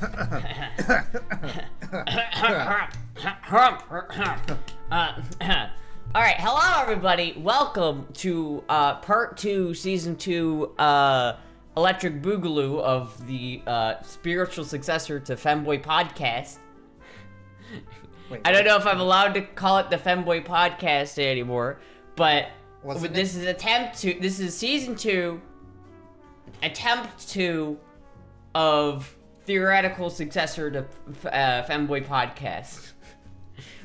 Alright, hello everybody. Welcome to part 2, season 2, Electric Boogaloo of the spiritual successor to Fembo I podcast. Wait, I don't know if I'm allowed to call it the Fembo I podcast anymore, but this is season 2, attempt 2 of theoretical successor to Fembo I podcast.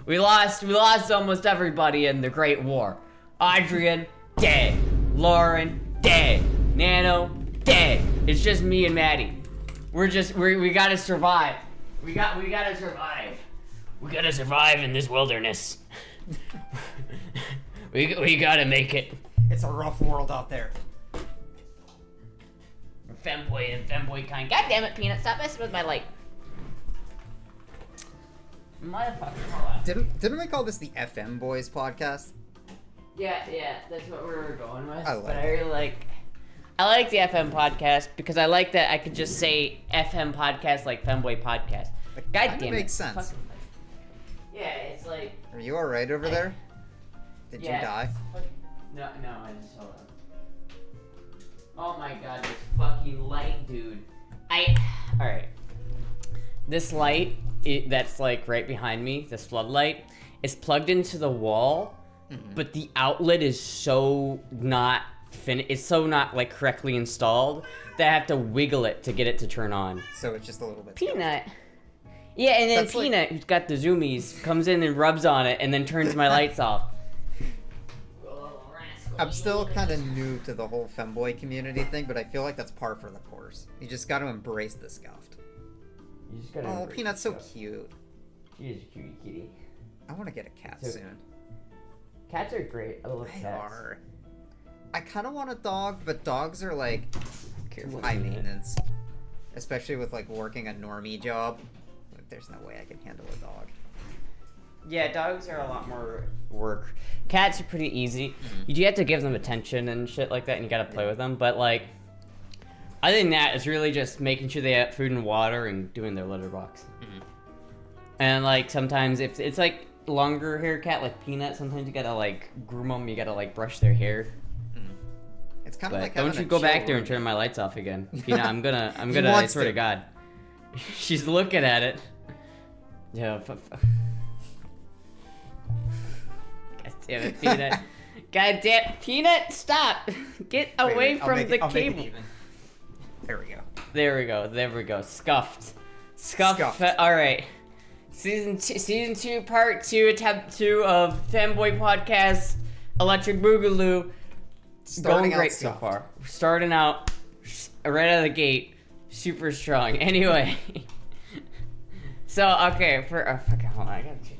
We lost almost everybody in the Great War. Adrian, dead. Lauren, dead. Nano, dead. It's just me and Maddie. We gotta survive. We gotta survive. We gotta survive in this wilderness. we gotta make it. It's a rough world out there. Femboy and femboy kind. God damn it, Peanut, stop messing with my light. Motherfucker. Didn't we call this the FM Boys podcast? Yeah, that's what we were going with. I like but I like the FM podcast because I like that I could just say FM podcast like Femboy podcast. God damn it. Makes sense. Yeah, it's like. Are you alright over there? Did you die? No, I just saw that. Oh my god, this fucking light, dude. Alright. This light, that's like right behind me, this floodlight, is plugged into the wall, but the outlet is so not like correctly installed that I have to wiggle it to get it to turn on. So it's just a little bit. Peanut. Yeah, and then Peanut, who's got the zoomies, comes in and rubs on it and then turns my lights off. I'm still kind of new to the whole femboy community thing, but I feel like that's par for the course. You just got to embrace the scuffed. You just gotta embrace Peanut's so cute. She is a cutie kitty. I want to get a cat soon. Cats are great. I love cats. They are. I kind of want a dog, but dogs are like high maintenance. Especially with like working a normie job. Like, there's no way I can handle a dog. Yeah, dogs are a lot more work. Cats are pretty easy. You do have to give them attention and shit like that, and you gotta play with them. But like, other than that, it's really just making sure they have food and water and doing their litter box. And like sometimes if it's like longer hair cat like Peanut, sometimes you gotta like groom them. You gotta like brush their hair. It's kind of like don't you go back there and turn my lights off again, Peanut? I'm gonna. I swear to God. She's looking at it. Yeah. Damn it, Peanut. God damn, Peanut, stop! Get away from the cable. There we go. Scuffed. Alright. Season 2, part 2, attempt 2 of Femboy podcast, Electric Boogaloo. Going great so far. Starting out right out of the gate, super strong. Anyway. So, okay, fucking hold on, I gotta change.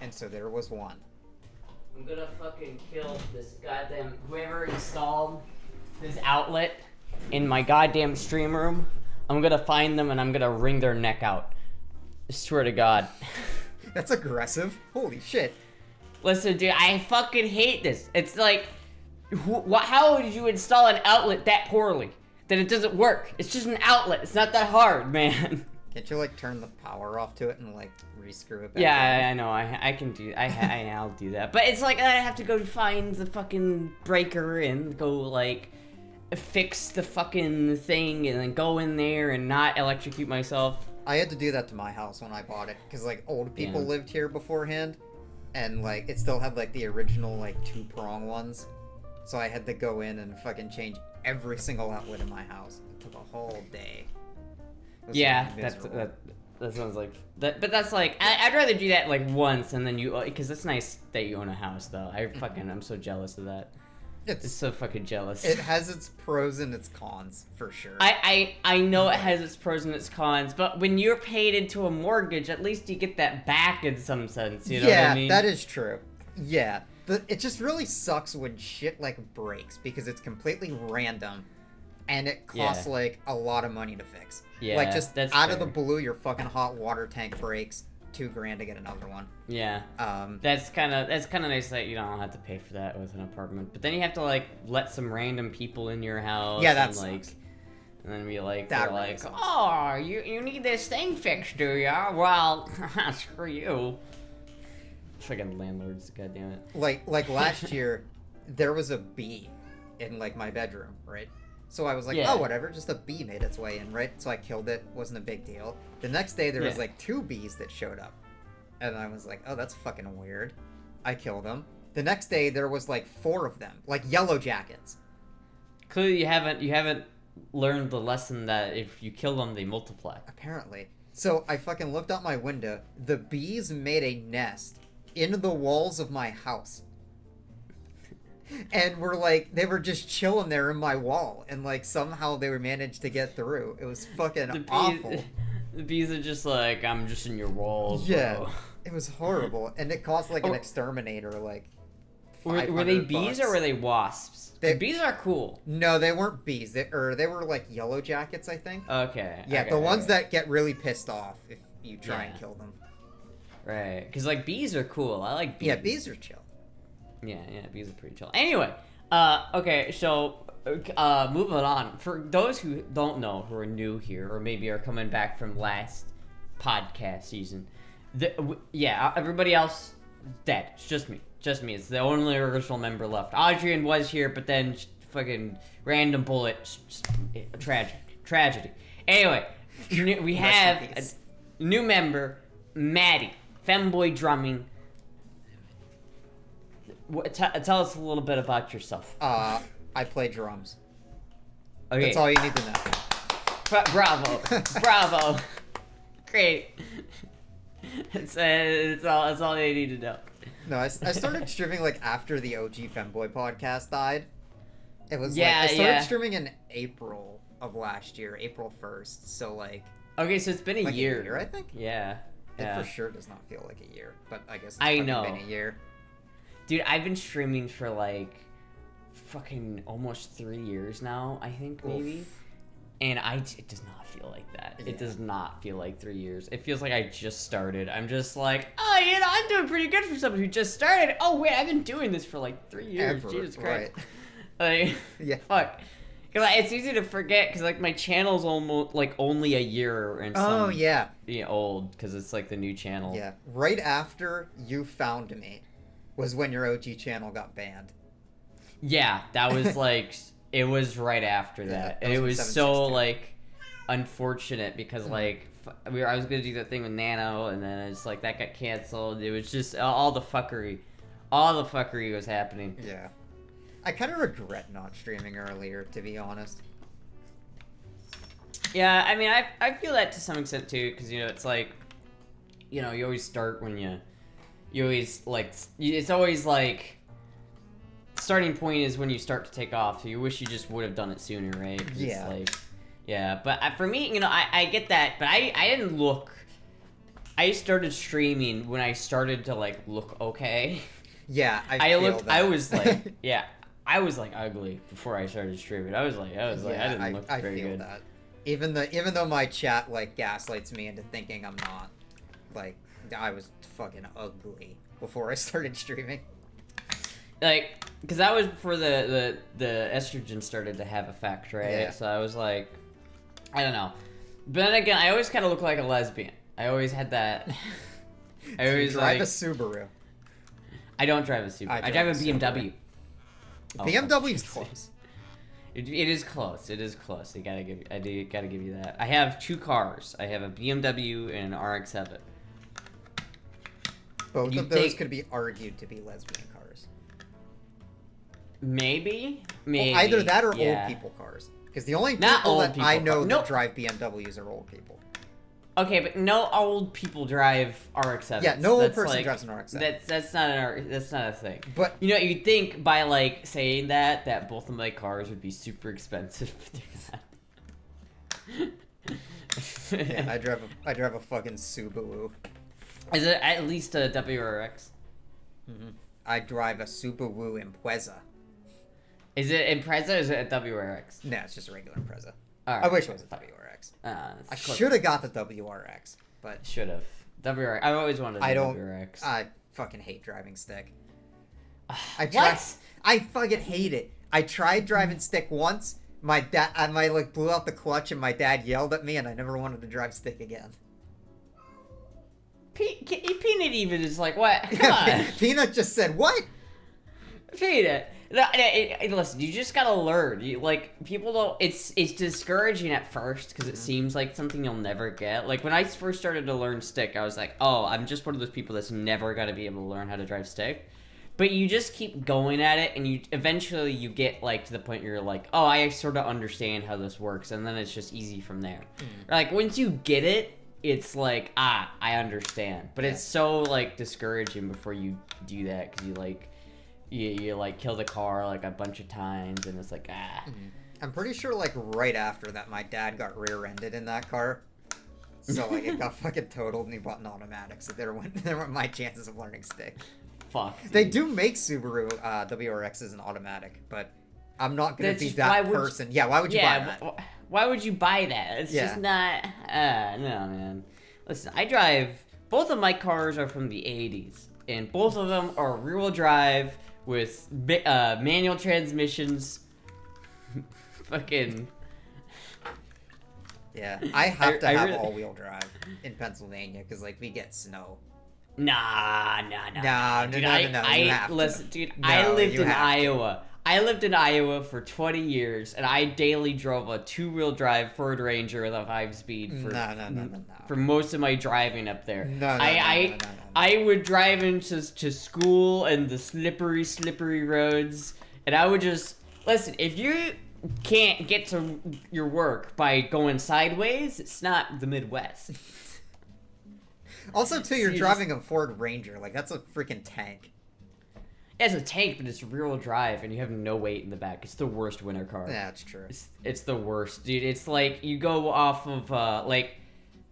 And so there was one. I'm gonna fucking kill this goddamn whoever installed this outlet in my goddamn stream room. I'm gonna find them and I'm gonna wring their neck out. I swear to God. That's aggressive. Holy shit. Listen, dude, I fucking hate this. It's like, how did you install an outlet that poorly? That it doesn't work. It's just an outlet. It's not that hard, man. Can't you like turn the power off to it and like re-screw it back? Yeah, I know. I can do. I'll do that. But it's like I have to go find the fucking breaker and go like fix the fucking thing and then go in there and not electrocute myself. I had to do that to my house when I bought it because like old people lived here beforehand, and like it still had like the original like 2-prong ones, so I had to go in and fucking change every single outlet in my house. It took a whole day. Yeah, that sounds like that. But that's like I'd rather do that like once and then because it's nice that you own a house though. I'm so jealous of that. It's so fucking jealous. It has its pros and its cons for sure. I know it has its pros and its cons, but when you're paid into a mortgage, at least you get that back in some sense. You know what I mean? Yeah, that is true. Yeah, it just really sucks when shit like breaks because it's completely random. And it costs like a lot of money to fix. Yeah, like just out of the blue, your fucking hot water tank breaks, $2,000 to get another one. Yeah. That's kind of nice that you don't have to pay for that with an apartment. But then you have to like let some random people in your house. Yeah, that's like. And then be like, that they're really like, sucks. oh, you need this thing fixed, do ya? Well, screw you. Fucking landlords, goddammit. Like last year, there was a bee in like my bedroom, right? So I was like, oh, whatever, just a bee made its way in, right? So I killed it, wasn't a big deal. The next day, there was like 2 bees that showed up. And I was like, oh, that's fucking weird. I killed them. The next day, there was like 4 of them, like yellow jackets. Clearly, you haven't learned the lesson that if you kill them, they multiply. Apparently. So I fucking looked out my window. The bees made a nest in the walls of my house. And they were just chilling there in my wall. And like somehow they were managed to get through. It was fucking awful. The bees are just like, I'm just in your walls, yeah, bro. It was horrible. And it cost like an exterminator like Were they bees or were they wasps? Bees are cool. No, they weren't bees. They were like yellow jackets, I think. Okay. Yeah, okay, the ones that get really pissed off if you try and kill them. Right. Because like bees are cool. I like bees. Yeah, bees are chill. Yeah, bees are pretty chill. Anyway, okay, so moving on. For those who don't know, who are new here, or maybe are coming back from last podcast season, everybody else dead. It's just me. Just me. It's the only original member left. Adrian was here, but then fucking random bullet. Tragedy. Anyway, we have a new member, Maddie. Femboydrunmming. Tell us a little bit about yourself. I play drums. Okay. That's all you need to know. Bravo. Bravo. Great. That's all you need to know. No, I started streaming like after the OG Femboy podcast died. It was I started streaming in April of last year, April 1st. So like. Okay, so it's been a year. A year, I think. Yeah. It for sure does not feel like a year, but I guess it's been a year. Dude, I've been streaming for like fucking almost 3 years now, I think maybe. Oof. And it does not feel like that. Yeah. It does not feel like 3 years. It feels like I just started. I'm just like, oh, I'm doing pretty good for someone who just started. Oh, wait, I've been doing this for like 3 years. Jesus Christ. Right. Like, yeah. Fuck. Cause it's easy to forget because like my channel's almost like only a year and old because it's like the new channel. Yeah. Right after you found me was when your OG channel got banned. Yeah, that was like it was right after that. Yeah, and it was so like unfortunate because like I was gonna do that thing with Nano and then it's like that got canceled. It was just all the fuckery was happening. Yeah. I kind of regret not streaming earlier, to be honest. Yeah, I mean, I feel that to some extent too, because it's like, you always start when you always like it's always like starting point is when you start to take off. So you wish you just would have done it sooner, right? Yeah. Like, yeah, but for me, I get that, but I didn't look. I started streaming when I started to like look okay. Yeah, I was like, yeah. I was like ugly before I started streaming. I was like, I didn't look very good. That. Even though my chat like gaslights me into thinking I'm not, like I was fucking ugly before I started streaming. Like, because that was before the estrogen started to have effect, right? Yeah. So I was like, I don't know. But then again, I always kind of look like a lesbian. I always had that. I always drive a Subaru. I don't drive a Subaru. I drive a BMW. BMW's close. It is close. It is close. I gotta give you that. I have 2 cars. I have a BMW and an RX-7. Both of those could be argued to be lesbian cars. Maybe. Well, either that or old people cars. Because the only people that I know that drive BMWs are old people. Okay, but no old people drive RX-7s. Yeah, no old person drives an RX-7. That's not a thing. But you'd think by like saying that both of my cars would be super expensive. Yeah, I drive a fucking Subaru. Is it at least a WRX? Mm-hmm. I drive a Subaru Impreza. Is it Impreza or is it a WRX? No, it's just a regular Impreza. Right. I wish it was a WRX. I should have got the WRX, but should have. WRX. I've always wanted a WRX. I fucking hate driving stick. What? I fucking hate it. I tried driving stick once. My dad, I like blew out the clutch, and my dad yelled at me, and I never wanted to drive stick again. Peanut even is like, what? Come on. Peanut just said, what? Peanut. No, listen, you just gotta learn. People don't. It's discouraging at first because it seems like something you'll never get. Like when I first started to learn stick, I was like, oh, I'm just one of those people that's never gonna be able to learn how to drive stick. But you just keep going at it, and eventually you get like to the point where you're like, oh, I sort of understand how this works, and then it's just easy from there. Like once you get it, it's like, I understand. But it's so like discouraging before you do that because you like kill the car like a bunch of times, and it's like I'm pretty sure like right after that, my dad got rear-ended in that car. So like it got fucking totaled, and he bought an automatic. So there went my chances of learning stick. Fuck. Dude. They do make Subaru WRXs in automatic, but I'm not gonna be that person. Why would you buy that? Why would you buy that? It's just not. No, man. Listen, both of my cars are from the 80s, and both of them are rear-wheel drive with manual transmissions. Fucking. Yeah, I have to have all-wheel drive in Pennsylvania because like we get snow. Nah. Dude, no. Listen, dude, I lived in Iowa. I lived in Iowa for 20 years, and I daily drove a 2-wheel drive Ford Ranger with a 5-speed for most of my driving up there. I would drive into school and the slippery roads, and I would just listen. If you can't get to your work by going sideways, it's not the Midwest. Also, too, you're driving a Ford Ranger. Like, that's a freaking tank. It's a tank, but it's rear-wheel drive, and you have no weight in the back. It's the worst winter car. Yeah, that's true. It's the worst, dude. It's like you go off of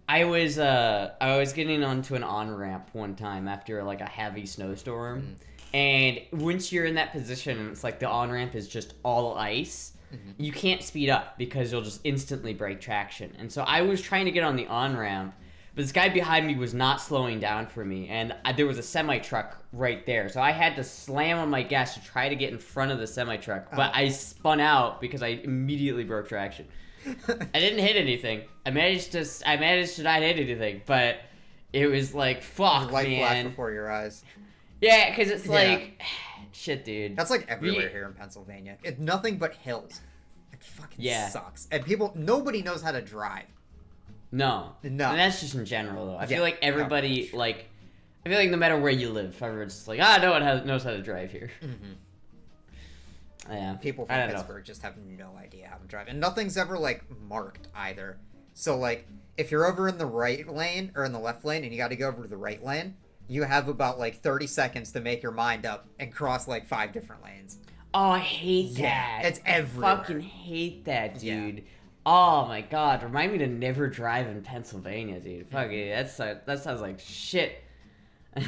I was getting onto an on-ramp one time after like a heavy snowstorm, and once you're in that position, and it's like the on-ramp is just all ice. You can't speed up because you'll just instantly break traction. And so I was trying to get on the on-ramp. But this guy behind me was not slowing down for me, and there was a semi-truck right there. So I had to slam on my gas to try to get in front of the semi-truck, but I spun out because I immediately broke traction. I didn't hit anything. I managed to not hit anything, but it was like, fuck, light man. flash before your eyes. Yeah, because it's like, shit, dude. That's like everywhere here in Pennsylvania. It's nothing but hills. It fucking sucks. And nobody knows how to drive. No. And that's just in general, though. I feel like everybody, I feel like no matter where you live, everyone's just like, no one knows how to drive here. Yeah. People from Pittsburgh just have no idea how to drive. And nothing's ever, marked either. So, if you're over in the right lane, or in the left lane, and you gotta go over to the right lane, you have about, 30 seconds to make your mind up and cross, 5 different lanes. Oh, I hate that. Yeah, it's everywhere. I fucking hate that, dude. Yeah. Oh my god, remind me to never drive in Pennsylvania, dude. Fuck it, that sounds like shit. I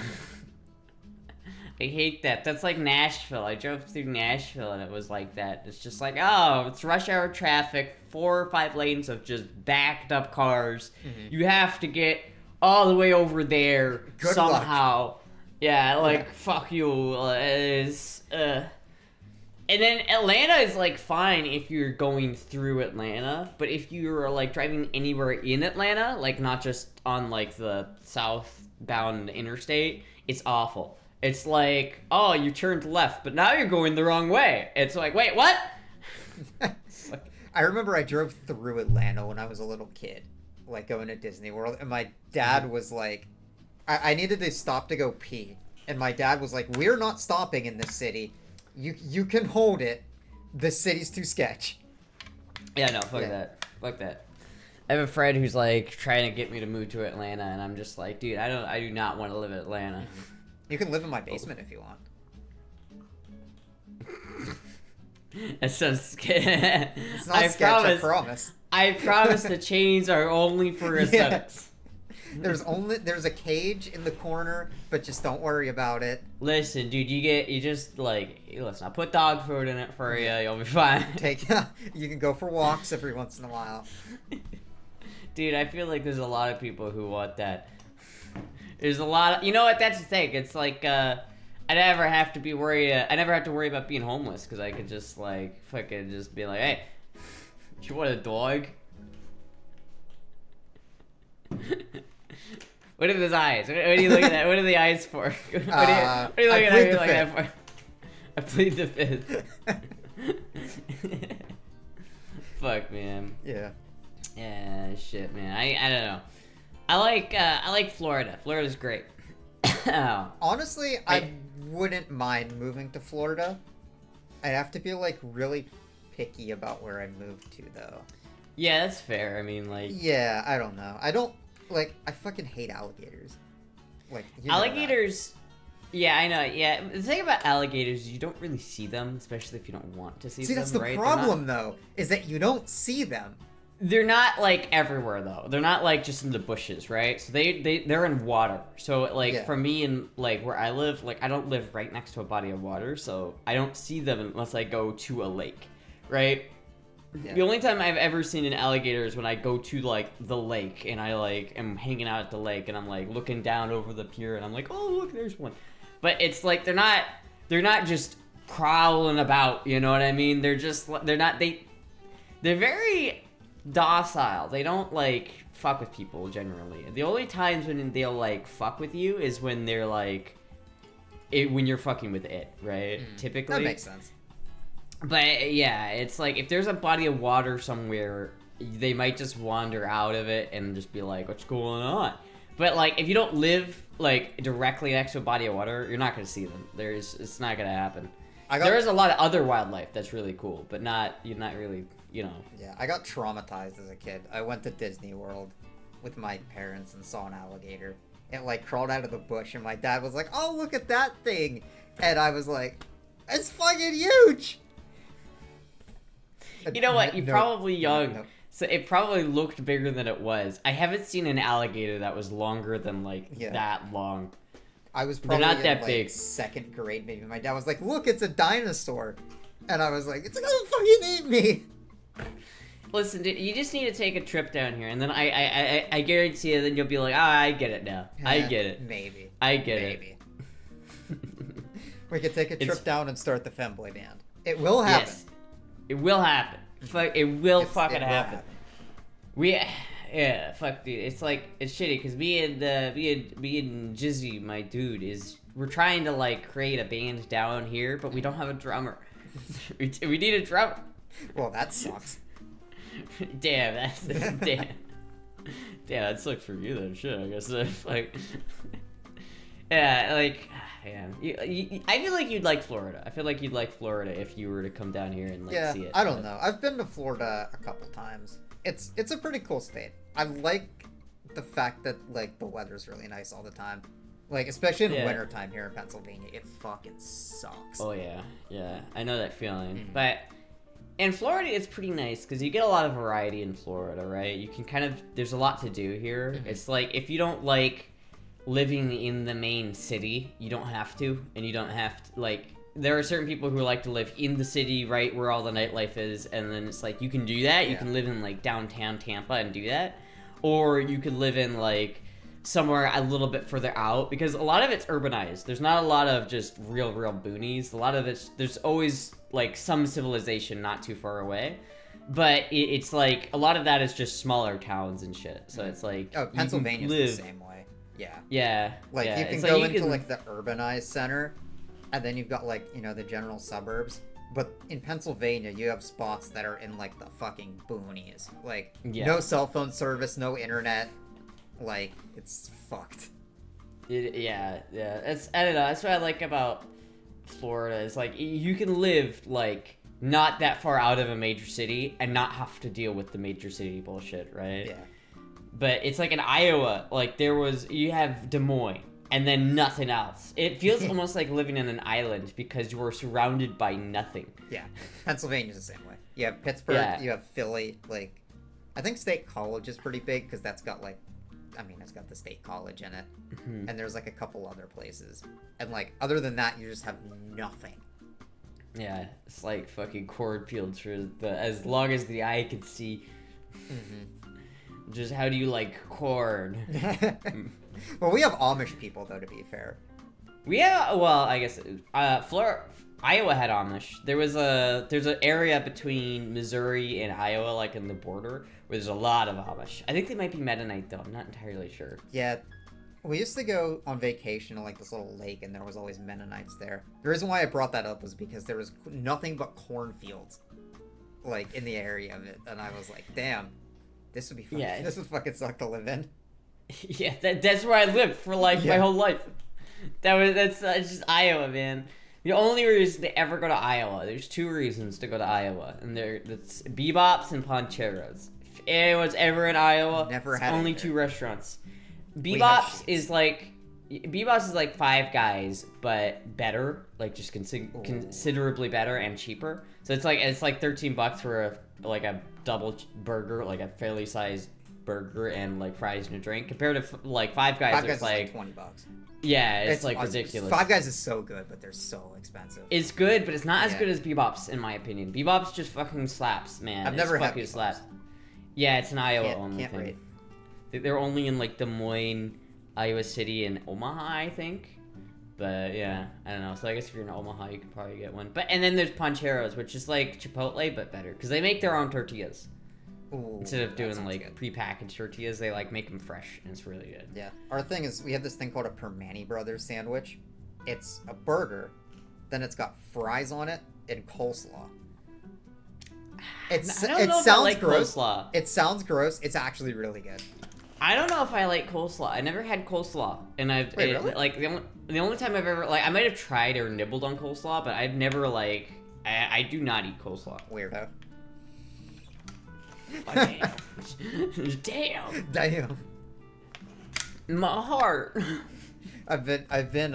hate that. That's like Nashville. I drove through Nashville and it was like that. It's just like, oh, it's rush hour traffic, 4 or 5 lanes of just backed up cars. You have to get all the way over there Good somehow. Luck. Yeah, fuck you. And then Atlanta is, fine if you're going through Atlanta, but if you're, driving anywhere in Atlanta, not just on, the southbound interstate, it's awful. It's like, oh, you turned left, but now you're going the wrong way. It's like, wait, what? I remember I drove through Atlanta when I was a little kid, going to Disney World, and my dad was like, I needed to stop to go pee, and my dad was like, we're not stopping in this city. You can hold it. The city's too sketch. Yeah, no, fuck that. Fuck that. I have a friend who's trying to get me to move to Atlanta, and I'm just like, dude, I do not want to live in Atlanta. You can live in my basement if you want. That sounds It's not sketch, I promise. I promise the chains are only for aesthetics. There's a cage in the corner, but just don't worry about it. Listen, dude, listen, I'll put dog food in it for you, you'll be fine. You can go for walks every once in a while. Dude, I feel like there's a lot of people who want that. There's a lot of, you know what, that's the thing. It's like, I never have to be worried, I never have to worry about being homeless, because I could just, like, fucking just be like, hey, you want a dog? What are his eyes? What are you looking at? What are the eyes for? What are you looking at for? I plead the fifth. Fuck, man. Yeah. Yeah, shit, man. I don't know. I like Florida. Florida's great. Honestly, I wouldn't mind moving to Florida. I'd have to be like really picky about where I move to, though. Yeah, that's fair. I mean, like... Yeah, I don't know. I don't... Like, I fucking hate alligators. Like, you know alligators... That. Yeah, I know. Yeah, the thing about alligators is you don't really see them, especially if you don't want to see them, that's the right? problem, though, is that you don't see them. They're not, like, everywhere, though. They're not, like, just in the bushes, right? So they're in water. So, like, for me and, like, where I live, like, I don't live right next to a body of water, so I don't see them unless I go to a lake, right? Yeah. The only time I've ever seen an alligator is when I go to, like, the lake, and I, like, am hanging out at the lake, and I'm, like, looking down over the pier, and I'm like, oh, look, there's one. But it's, like, they're not just prowling about, you know what I mean? They're just, they're very docile. They don't, like, fuck with people, generally. The only times when they'll, like, fuck with you is when they're, like, when you're fucking with it, right? Typically. That makes sense. But, yeah, it's like, if there's a body of water somewhere, they might just wander out of it and just be like, what's going on? But, like, if you don't live, like, directly next to a body of water, you're not going to see them. It's not going to happen. There is a lot of other wildlife that's really cool, but you're not really, you know. Yeah, I got traumatized as a kid. I went to Disney World with my parents and saw an alligator. It, like, crawled out of the bush, and my dad was like, oh, look at that thing! And I was like, it's fucking huge! You know what? You're probably young, so it probably looked bigger than it was. I haven't seen an alligator that was longer than, like, that long. I was probably not that in, big. Like, second grade, maybe. My dad was like, look, it's a dinosaur. And I was like, it's gonna fucking eat me! Listen, you just need to take a trip down here, and then I guarantee you, then you'll be like, I get it now. I get it. Maybe. I get it. We could take a trip down and start the Femboy band. It will happen. Yes. It will happen. It will fucking happen. Fuck, dude. It's like, it's shitty, because me and Jizzy, my dude, we're trying to, like, create a band down here, but we don't have a drummer. we need a drummer. Well, that sucks. Damn, damn, that sucks for you then. Shit, I guess. Like, yeah, like, man, I feel like you'd like Florida. I feel like you'd like Florida if you were to come down here and, like, see it. I don't know. I've been to Florida a couple times. It's a pretty cool state. I like the fact that, like, the weather's really nice all the time. Like, especially in wintertime here in Pennsylvania, it fucking sucks. Oh yeah, I know that feeling. But in Florida, it's pretty nice because you get a lot of variety in Florida, right? You can there's a lot to do here. It's like, if you don't like living in the main city, you don't have to, and you don't have to, like, there are certain people who like to live in the city, right, where all the nightlife is, and then it's like, you can do that. You can live in, like, downtown Tampa and do that. Or you could live in, like, somewhere a little bit further out, because a lot of it's urbanized. There's not a lot of just real boonies. A lot of there's always, like, some civilization not too far away. But it's like, a lot of that is just smaller towns and shit. So it's like, oh, Pennsylvania's the same way. Yeah. Yeah. Like, yeah. you can go into, like, the urbanized center, and then you've got, like, you know, the general suburbs. But in Pennsylvania, you have spots that are in, like, the fucking boonies. Like, no cell phone service, no internet. Like, it's fucked. Yeah. I don't know. That's what I like about Florida. Is, like, you can live, like, not that far out of a major city and not have to deal with the major city bullshit, right? Yeah. But it's like in Iowa, like, you have Des Moines, and then nothing else. It feels almost like living in an island because you are surrounded by nothing. Yeah. Pennsylvania's the same way. You have Pittsburgh, you have Philly, like, I think State College is pretty big because that's got, like, it's got the State College in it. And there's, like, a couple other places. And, like, other than that, you just have nothing. Yeah, it's like fucking cornfields for as long as the eye can see. Just how do you like corn? Well, we have Amish people, though, to be fair. Well, I guess Iowa had Amish. There's an area between Missouri and Iowa, like in the border, where there's a lot of Amish. I think they might be Mennonite though. I'm not entirely sure. Yeah, we used to go on vacation to like this little lake, and there was always Mennonites there. The reason why I brought that up was because there was nothing but cornfields, like in the area of it, and I was like, damn, this would be fun. Yeah, this would fucking suck to live in. Yeah, that's where I lived for like my whole life. That's just Iowa, man. The only reason to ever go to Iowa, there's two reasons to go to Iowa, and that's Bebops and Poncheros. If anyone's ever in Iowa, never had only either. 2 restaurants. Bebops is like Five Guys, but better, like just considerably better and cheaper. So it's like $13 for a double burger, like a fairly sized burger and like fries and a drink, compared to like Five Guys is like $20. Yeah, it's like ridiculous. Five Guys is so good, but they're so expensive. It's good, but it's not as good as Bebops, in my opinion. Bebops just fucking slaps, man. I've never had Bebops. Slaps. Yeah, it's an Iowa only can't thing. rate. They're only in like Des Moines, Iowa City, and Omaha, I think. But yeah, I don't know. So I guess if you're in Omaha, you could probably get one. And then there's Poncheros, which is like Chipotle, but better, because they make their own tortillas. Ooh, instead of doing like prepackaged tortillas, they like make them fresh, and it's really good. Yeah, our thing is we have this thing called a Permane Brothers sandwich. It's a burger, then it's got fries on it and coleslaw. It sounds gross. Coleslaw. It sounds gross. It's actually really good. I don't know if I like coleslaw. I never had coleslaw, and really? Like the only time I've ever I might have tried or nibbled on coleslaw, but I've never I do not eat coleslaw. Weirdo. Oh, damn. My heart. I've been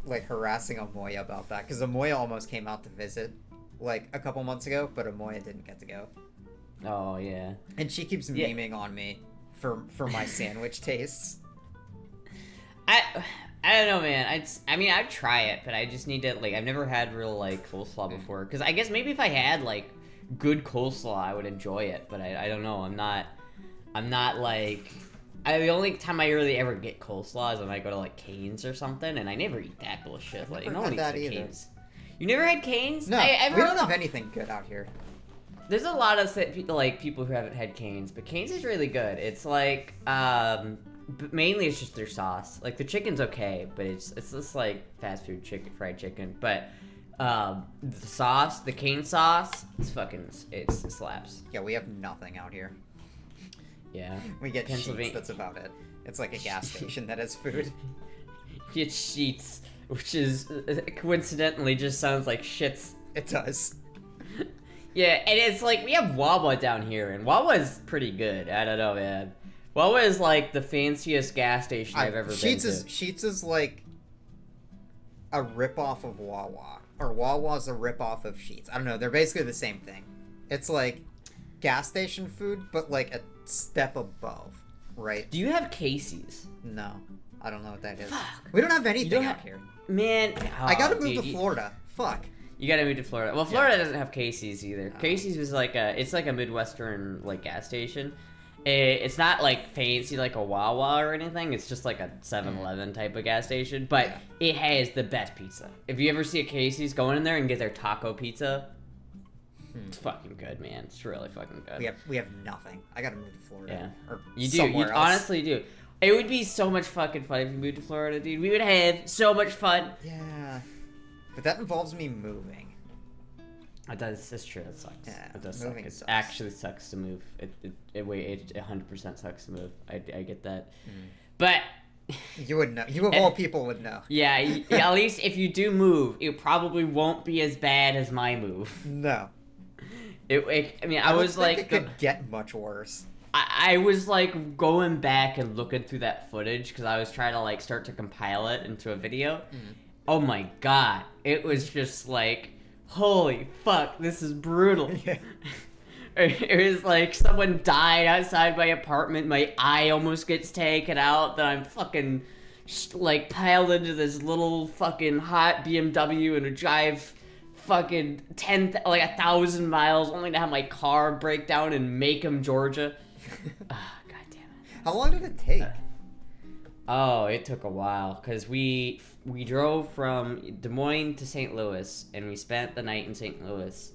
like harassing Amoya about that, because Amoya almost came out to visit like a couple months ago, but Amoya didn't get to go. Oh yeah. And she keeps memeing on me for my sandwich tastes. I don't know, man. I mean, I'd try it, but I just need to I've never had real coleslaw before, because I guess maybe if I had good coleslaw, I would enjoy it, but I don't know. I'm not the only time I really ever get coleslaw is when I go to Cane's or something, and I never eat that bullshit. No one eats Cane's. You never had Cane's? No, we don't have anything good out here. There's a lot of people who haven't had Cane's, but Cane's is really good. It's but mainly it's just their sauce. The chicken's okay, but it's just fast food fried chicken. But the sauce, the cane sauce, it slaps. Yeah, we have nothing out here. Yeah. We get Sheets, that's about it. It's like a gas station that has food. You get Sheets, which is coincidentally just sounds like shits. It does. Yeah, and it's we have Wawa down here, and Wawa's pretty good. I don't know, man. Wawa is the fanciest gas station I've ever been to. Sheets is like a ripoff of Wawa. Or Wawa's a ripoff of Sheets. I don't know, they're basically the same thing. It's gas station food, but a step above, right? Do you have Casey's? No. I don't know what that is. Fuck. We don't have anything out here. Man. I gotta move to Florida. Fuck. You gotta move to Florida. Well, Florida doesn't have Casey's either. Casey's was it's a Midwestern gas station. It's not fancy like a Wawa or anything. It's just a 7-Eleven type of gas station. But it has the best pizza. If you ever see a Casey's, go in there and get their taco pizza. It's fucking good, man. It's really fucking good. We have nothing. I gotta move to Florida. Yeah. Or you do. You honestly do. It would be so much fucking fun if you moved to Florida, dude. We would have so much fun. Yeah. But that involves me moving. It does. It's true. It sucks. Yeah, it does suck. It actually sucks to move. It 100% sucks to move. I get that. But you would know. You of all people would know. Yeah. At least if you do move, it probably won't be as bad as my move. No. I was it could get much worse. I was going back and looking through that footage because I was trying to start to compile it into a video. Oh my god, it was just holy fuck, this is brutal. Yeah. It was someone died outside my apartment, my eye almost gets taken out, then I'm fucking piled into this little fucking hot BMW and drive fucking 1,000 miles only to have my car break down in Macomb, Georgia. God damn it. How long did it take? Oh, it took a while because we drove from Des Moines to St. Louis, and we spent the night in St. Louis,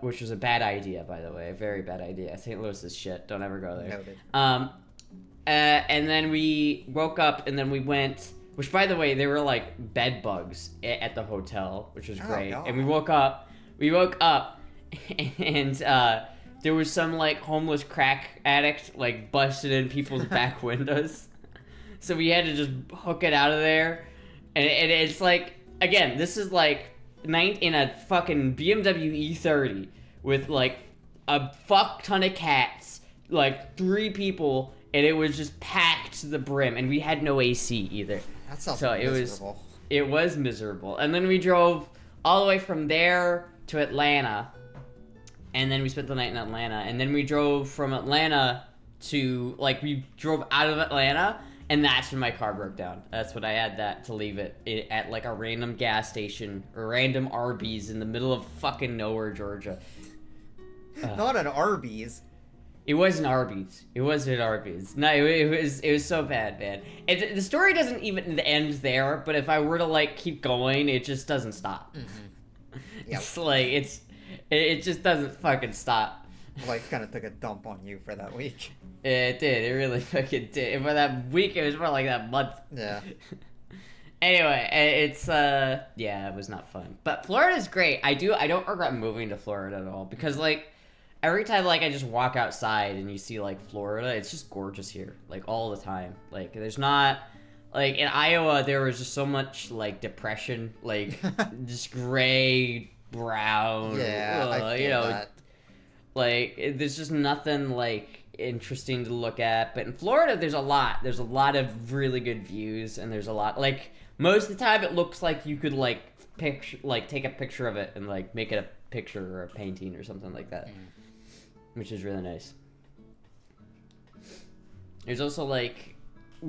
which was a bad idea, by the way, a very bad idea. St. Louis is shit. Don't ever go there. Noted. And then we woke up, and then we went. Which, by the way, there were like bed bugs at the hotel, which was great. God. And we woke up, and there was some like homeless crack addict like busted in people's back windows. So we had to just hook it out of there. And it's like, again, this is like in a fucking BMW E30 with like a fuck ton of cats, like 3 people, and it was just packed to the brim, and we had no AC either. That sounds so miserable. It was miserable. And then we drove all the way from there to Atlanta, and then we spent the night in Atlanta, and then we drove from Atlanta to, like, we drove out of Atlanta, and that's when my car broke down. That's when I had to leave it at, like, a random gas station, or random Arby's in the middle of fucking nowhere, Georgia. Not an Arby's. It wasn't Arby's. It wasn't Arby's. No, it was so bad, man. The story doesn't even end there, but if I were to, like, keep going, it just doesn't stop. Mm-hmm. Yep. It's like, it just doesn't fucking stop. Life kind of took a dump on you for that week. It did. It really fucking did. And for that week, it was more like that month. Yeah. Anyway, yeah, it was not fun. But Florida's great. I don't regret moving to Florida at all, because, like, every time, like, I just walk outside and you see, like, Florida, it's just gorgeous here, like, all the time. Like, there's not, like, in Iowa, there was just so much, like, depression, like, just gray, brown, Yeah, I feel that. Like, there's just nothing, like, interesting to look at. But in Florida, there's a lot of really good views, and there's a lot, like, most of the time it looks like you could, like, take a picture of it and, like, make it a picture or a painting or something like that. Which is really nice. There's also like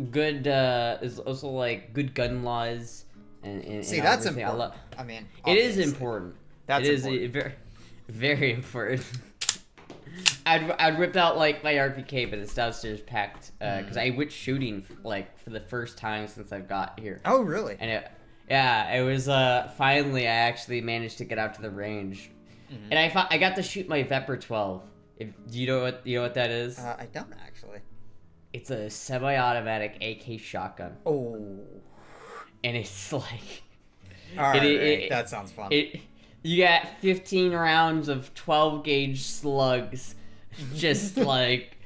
good gun laws and see, that's everything. important. I mean, it is obviously. important. That's it is important. very, very important. I'd whip out like my RPK, but it's downstairs packed because I went shooting like for the first time since I've got here. Oh, really? And it was finally I actually managed to get out to the range, and I got to shoot my Vepr 12. Do you know what that is? I don't actually. It's a semi-automatic AK shotgun. Oh. And it's like... Alright, that sounds fun. You got 15 rounds of 12-gauge slugs. Just like...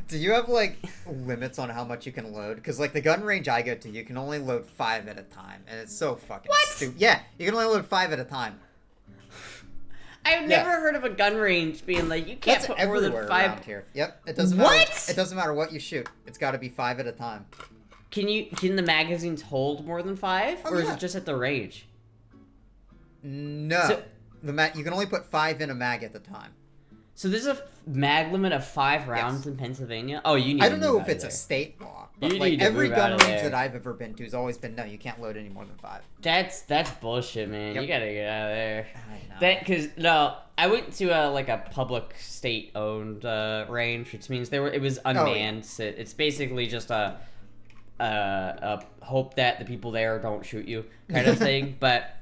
Do you have, like, limits on how much you can load? Because, like, the gun range I go to, you can only load 5 at a time. And it's so fucking stupid. Yeah, you can only load 5 at a time. I've never heard of a gun range being like, you can't put more than 5 around here. Yep, it doesn't matter. It doesn't matter what you shoot. It's got to be 5 at a time. Can the magazines hold more than 5, or is it just at the range? No, so, you can only put 5 in a mag at the time. So there's a mag limit of 5 rounds in Pennsylvania. Oh, you need. I don't know if it's a state law, but like every gun range that I've ever been to has always been no, you can't load any more than 5. That's bullshit, man. You gotta get out of there. I know. I went to a public state-owned range, which means it was unmanned. So it's basically just a hope that the people there don't shoot you kind of thing. But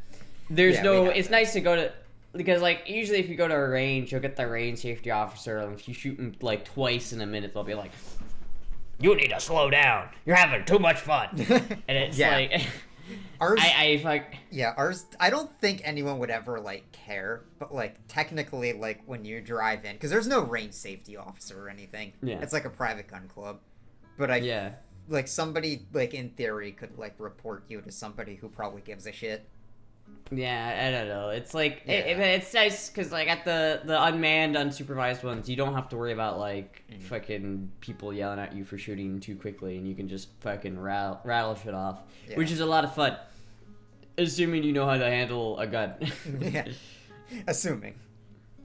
there's it's nice to go to, because like usually if you go to a range, you'll get the range safety officer, and if you shoot them like twice in a minute, they'll be like, "You need to slow down. You're having too much fun." And it's like. Ours, ours. I don't think anyone would ever like care, but like technically, like when you drive in, because there's no range safety officer or anything. Yeah, it's like a private gun club. But like somebody like in theory could like report you to somebody who probably gives a shit. Yeah, I don't know. It's like it's nice because like at the unmanned, unsupervised ones, you don't have to worry about like fucking people yelling at you for shooting too quickly, and you can just fucking rattle shit off, which is a lot of fun, assuming you know how to handle a gun. Yeah, assuming.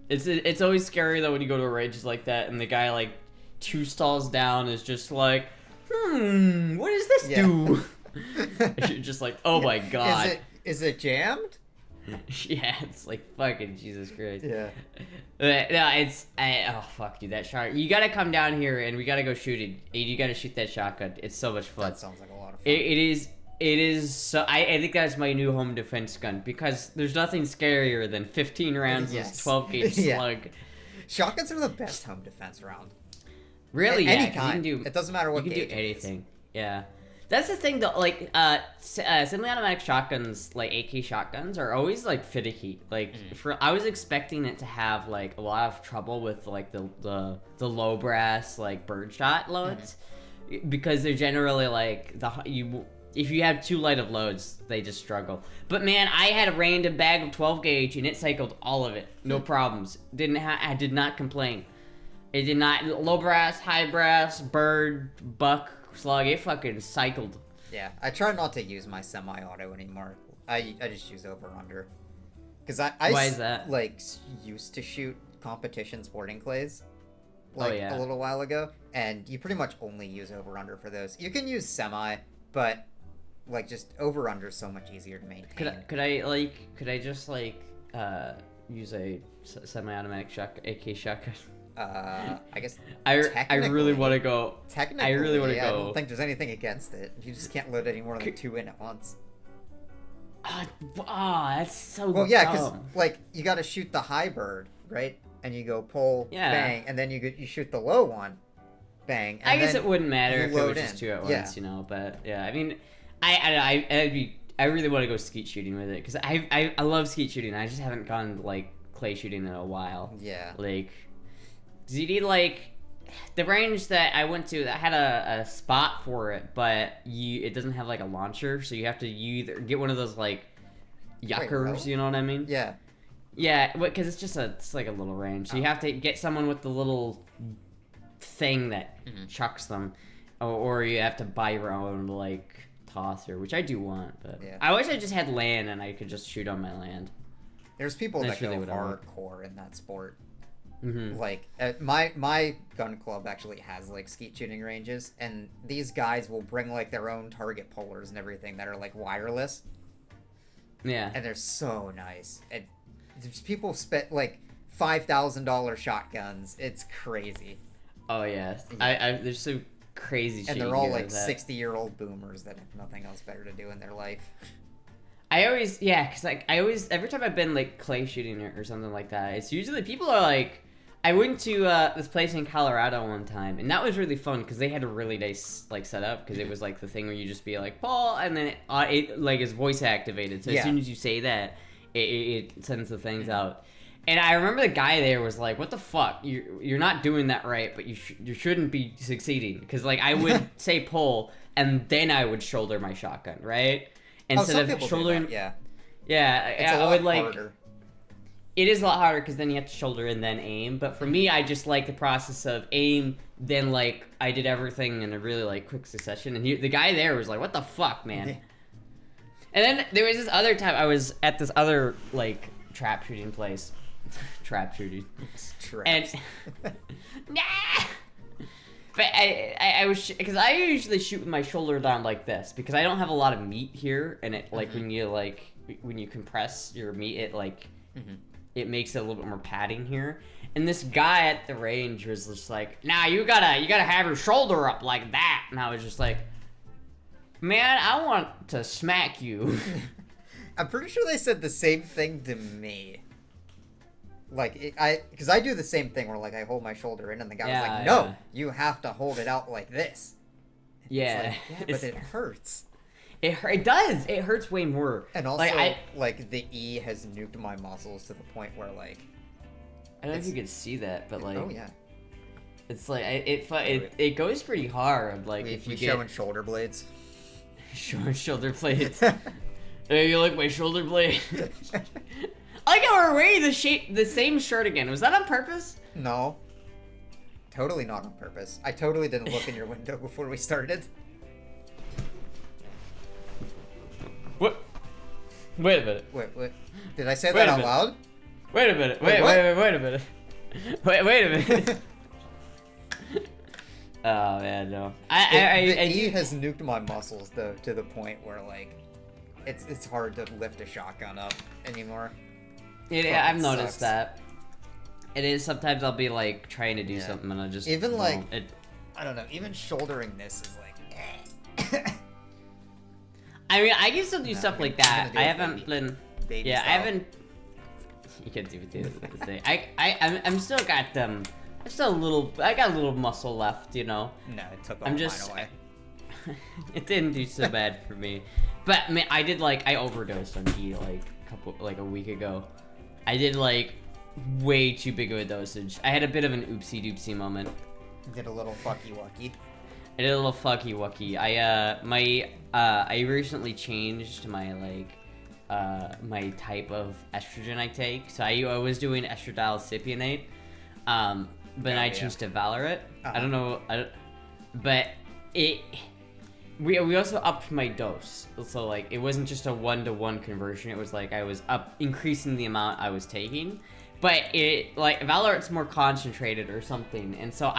It's always scary though when you go to a range like that, and the guy like 2 stalls down is just like, what does this do? You're just like, oh my god. Is it jammed? Yeah, it's like fucking Jesus Christ. Yeah. No, oh fuck, dude, that shot. You gotta come down here and we gotta go shoot it. You gotta shoot that shotgun. It's so much fun. That sounds like a lot of fun. It is. It is. So I think that's my new home defense gun because there's nothing scarier than 15 rounds of 12 gauge slug. Shotguns are the best home defense round. Really? Any yeah, kind. It doesn't matter what you can gauge do anything. Yeah. That's the thing though, like, semi-automatic shotguns, like AK shotguns, are always, like, finicky. Like, I was expecting it to have, like, a lot of trouble with, like, the low brass, like, birdshot loads. Because they're generally, like, if you have too light of loads, they just struggle. But, man, I had a random bag of 12 gauge, and it cycled all of it. No problems. I did not complain. It did not, low brass, high brass, bird, buck, slug, it fucking cycled. Yeah, I try not to use my semi-auto anymore. I just use over-under. Because Why is that? Like, used to shoot competition sporting clays, like, a little while ago, and you pretty much only use over-under for those. You can use semi, but, like, just over-under is so much easier to maintain. Could I just, like, use a semi-automatic AK shotgun? I guess I really want to go. Technically, I really want to I go. don't think there's anything against it. You just can't load any more than 2 in at once. That's so Well, yeah, dumb. because, like, you got to shoot the high bird, right? And you go pull, bang, and then you shoot the low one, bang. And I guess then it wouldn't matter if it was load just in. 2 at Yeah. once, you know. But yeah, I mean, I really want to go skeet shooting with it because I love skeet shooting. I just haven't gone like clay shooting in a while. Yeah. Like, you need like the range that I went to that had a spot for it, but it doesn't have like a launcher, so you either get one of those like yuckers, you know what I mean? Yeah. Yeah, because it's like a little range, so you have to get someone with the little thing that chucks them, or you have to buy your own like tosser, which I do want, but I wish I just had land and I could just shoot on my land. There's people that really go what I want. hardcore in that sport. Like, my gun club actually has, like, skeet shooting ranges, and these guys will bring, like, their own target pullers and everything that are, like, wireless. Yeah. And they're so nice. And there's people spent, like, $5,000 shotguns. It's crazy. Oh, yeah. There's some crazy shit. And they're all, like, 60-year-old boomers that have nothing else better to do in their life. Because, like, every time I've been, like, clay shooting or something like that, it's usually, people are, like, I went to this place in Colorado one time, and that was really fun, because they had a really nice, like, setup, because it was, like, the thing where you just be like, Paul, and then it like, is voice activated, so as soon as you say that, it sends the things out. And I remember the guy there was like, what the fuck, you're not doing that right, but you shouldn't be succeeding, because, like, I would say pull, and then I would shoulder my shotgun, right? Instead of shouldering, It's a lot harder. It is a lot harder because then you have to shoulder and then aim. But for me, I just like the process of aim, then like I did everything in a really like quick succession. And the guy there was like, "What the fuck, man?" And then there was this other time I was at this other like trap shooting place, trap shooting, and nah. But I was, because I usually shoot with my shoulder down like this, because I don't have a lot of meat here, and it, like, when you compress your meat, it, like, it makes it a little bit more padding here. And this guy at the range was just like, nah, you gotta have your shoulder up like that. And I was just like, man, I want to smack you. I'm pretty sure they said the same thing to me. Like, because I do the same thing where, like, I hold my shoulder in, and the guy was like, no, you have to hold it out like this. Yeah. But it hurts. It does. It hurts way more. And also, like, the E has nuked my muscles to the point where, like... I don't know if you can see that, but, like... Oh, yeah. It's like, it goes pretty hard, like, if you get... showing shoulder blades. Showing shoulder blades. Hey, you like my shoulder blade? I like how we're wearing the same shirt again. Was that on purpose? No. Totally not on purpose. I totally didn't look in your window before we started. What? Wait a minute. Wait. Did I say that out loud? Wait a minute. Wait a minute. Wait a minute. Oh man, no. The E has nuked my muscles to the point where, like, it's hard to lift a shotgun up anymore. Yeah, I've noticed that. It is, sometimes I'll be like trying to do something and I just even like I don't know, even shouldering this is like I mean, I can still do stuff like that. I haven't been baby I style. haven't you can do it. I'm still got them. I'm still a little. I got a little muscle left, you know. No, it took all mine away. It didn't do so bad for me, but I mean, I did like I overdosed on E like a week ago. I did like way too big of a dosage. I had a bit of an oopsie doopsie moment. Did a little fucky wucky. I did a little fucky wucky. I recently changed my my type of estrogen I take. So I was doing estradiol cypionate, but I changed to Valorant. I don't know, but we also upped my dose. So like it wasn't just a 1-to-1 conversion. It was like I was increasing the amount I was taking, but it like Valorant's more concentrated or something, and so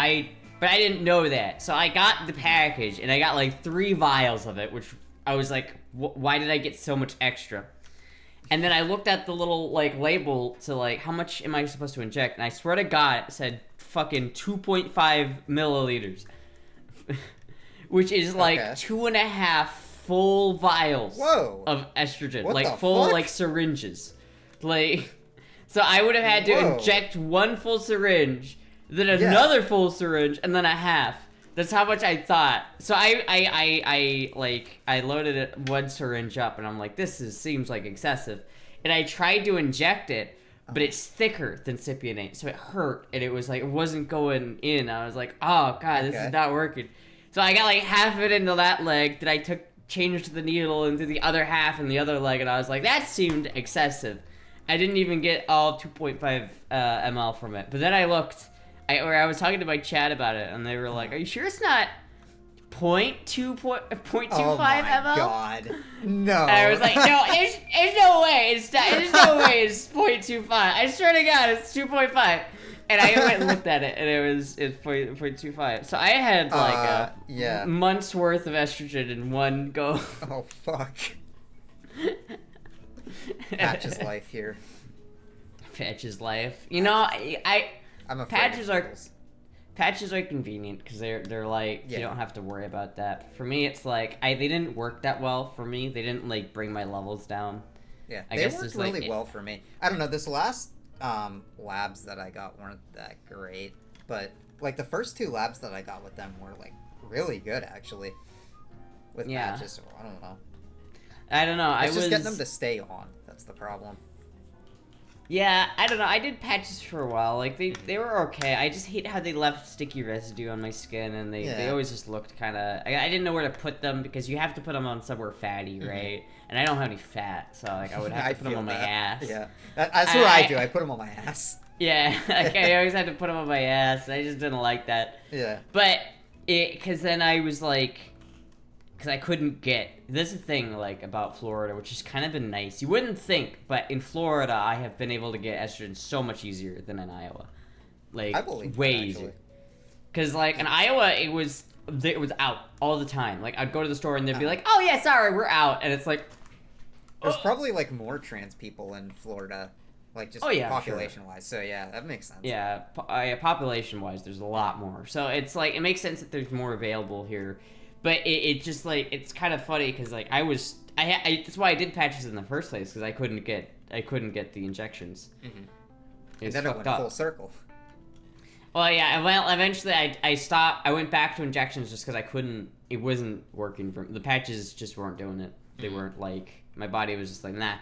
but I didn't know that. So I got the package and I got like 3 vials of it, which I was like, why did I get so much extra? And then I looked at the little like label to like how much am I supposed to inject, and I swear to God it said fucking 2.5 milliliters, which is like 2.5 full vials of estrogen, what like full fuck? like syringes, like. So I would have had to inject 1 full syringe, then another full syringe, and then a half. That's how much I thought. So I loaded it 1 syringe up, and I'm like, seems like excessive. And I tried to inject it, but it's thicker than cypionate, so it hurt, and it was like, it wasn't going in. I was like, oh god, this is not working. So I got like half of it into that leg, then I changed the needle into the other half in the other leg, and I was like, that seemed excessive. I didn't even get all 2.5 ml from it. But then I looked, I was talking to my chat about it, and they were like, are you sure it's not 0.25 ml? Oh my god. No. And I was like, no, there's no way. There's no way it's 0.25. I swear to God, it's 2.5. And I went and looked at it, and it's 0.25. So I had like a month's worth of estrogen in one go. Oh fuck. Patch's life here. Patch's life. You know, I'm afraid patches are convenient because they're like you don't have to worry about that. For me, it's like they didn't work that well for me. They didn't like bring my levels down. Yeah, they worked really well for me. I don't know. This last labs that I got weren't that great, but like the first 2 labs that I got with them were like really good actually. With patches, I don't know. I don't know. It's just getting them to stay on. That's the problem. Yeah, I don't know. I did patches for a while. Like they were okay. I just hate how they left sticky residue on my skin, and they always just looked kind of. I didn't know where to put them because you have to put them on somewhere fatty, right? And I don't have any fat, so like I would have to put them on my ass. Yeah, that's what I do. I put them on my ass. Yeah, like I always had to put them on my ass. I just didn't like that. Yeah. But because then I was like. Because I couldn't get... This is the thing, like, about Florida, which has kind of been nice. You wouldn't think, but in Florida, I have been able to get estrogen so much easier than in Iowa. Like, I believe way that, easier. Because, like, in Iowa, it was out all the time. Like, I'd go to the store, and they'd be like, oh, yeah, sorry, we're out. And it's like... There's probably, like, more trans people in Florida, like, just population-wise. So, yeah, that makes sense. Yeah, population-wise, there's a lot more. So, it's like, it makes sense that there's more available here. But it just, like, it's kind of funny, because, like, that's why I did patches in the first place, because I couldn't get the injections. Mm-hmm. And then it went full circle. Well, yeah, well, eventually I stopped, I went back to injections just because it wasn't working the patches just weren't doing it. They weren't, like, my body was just like, nah,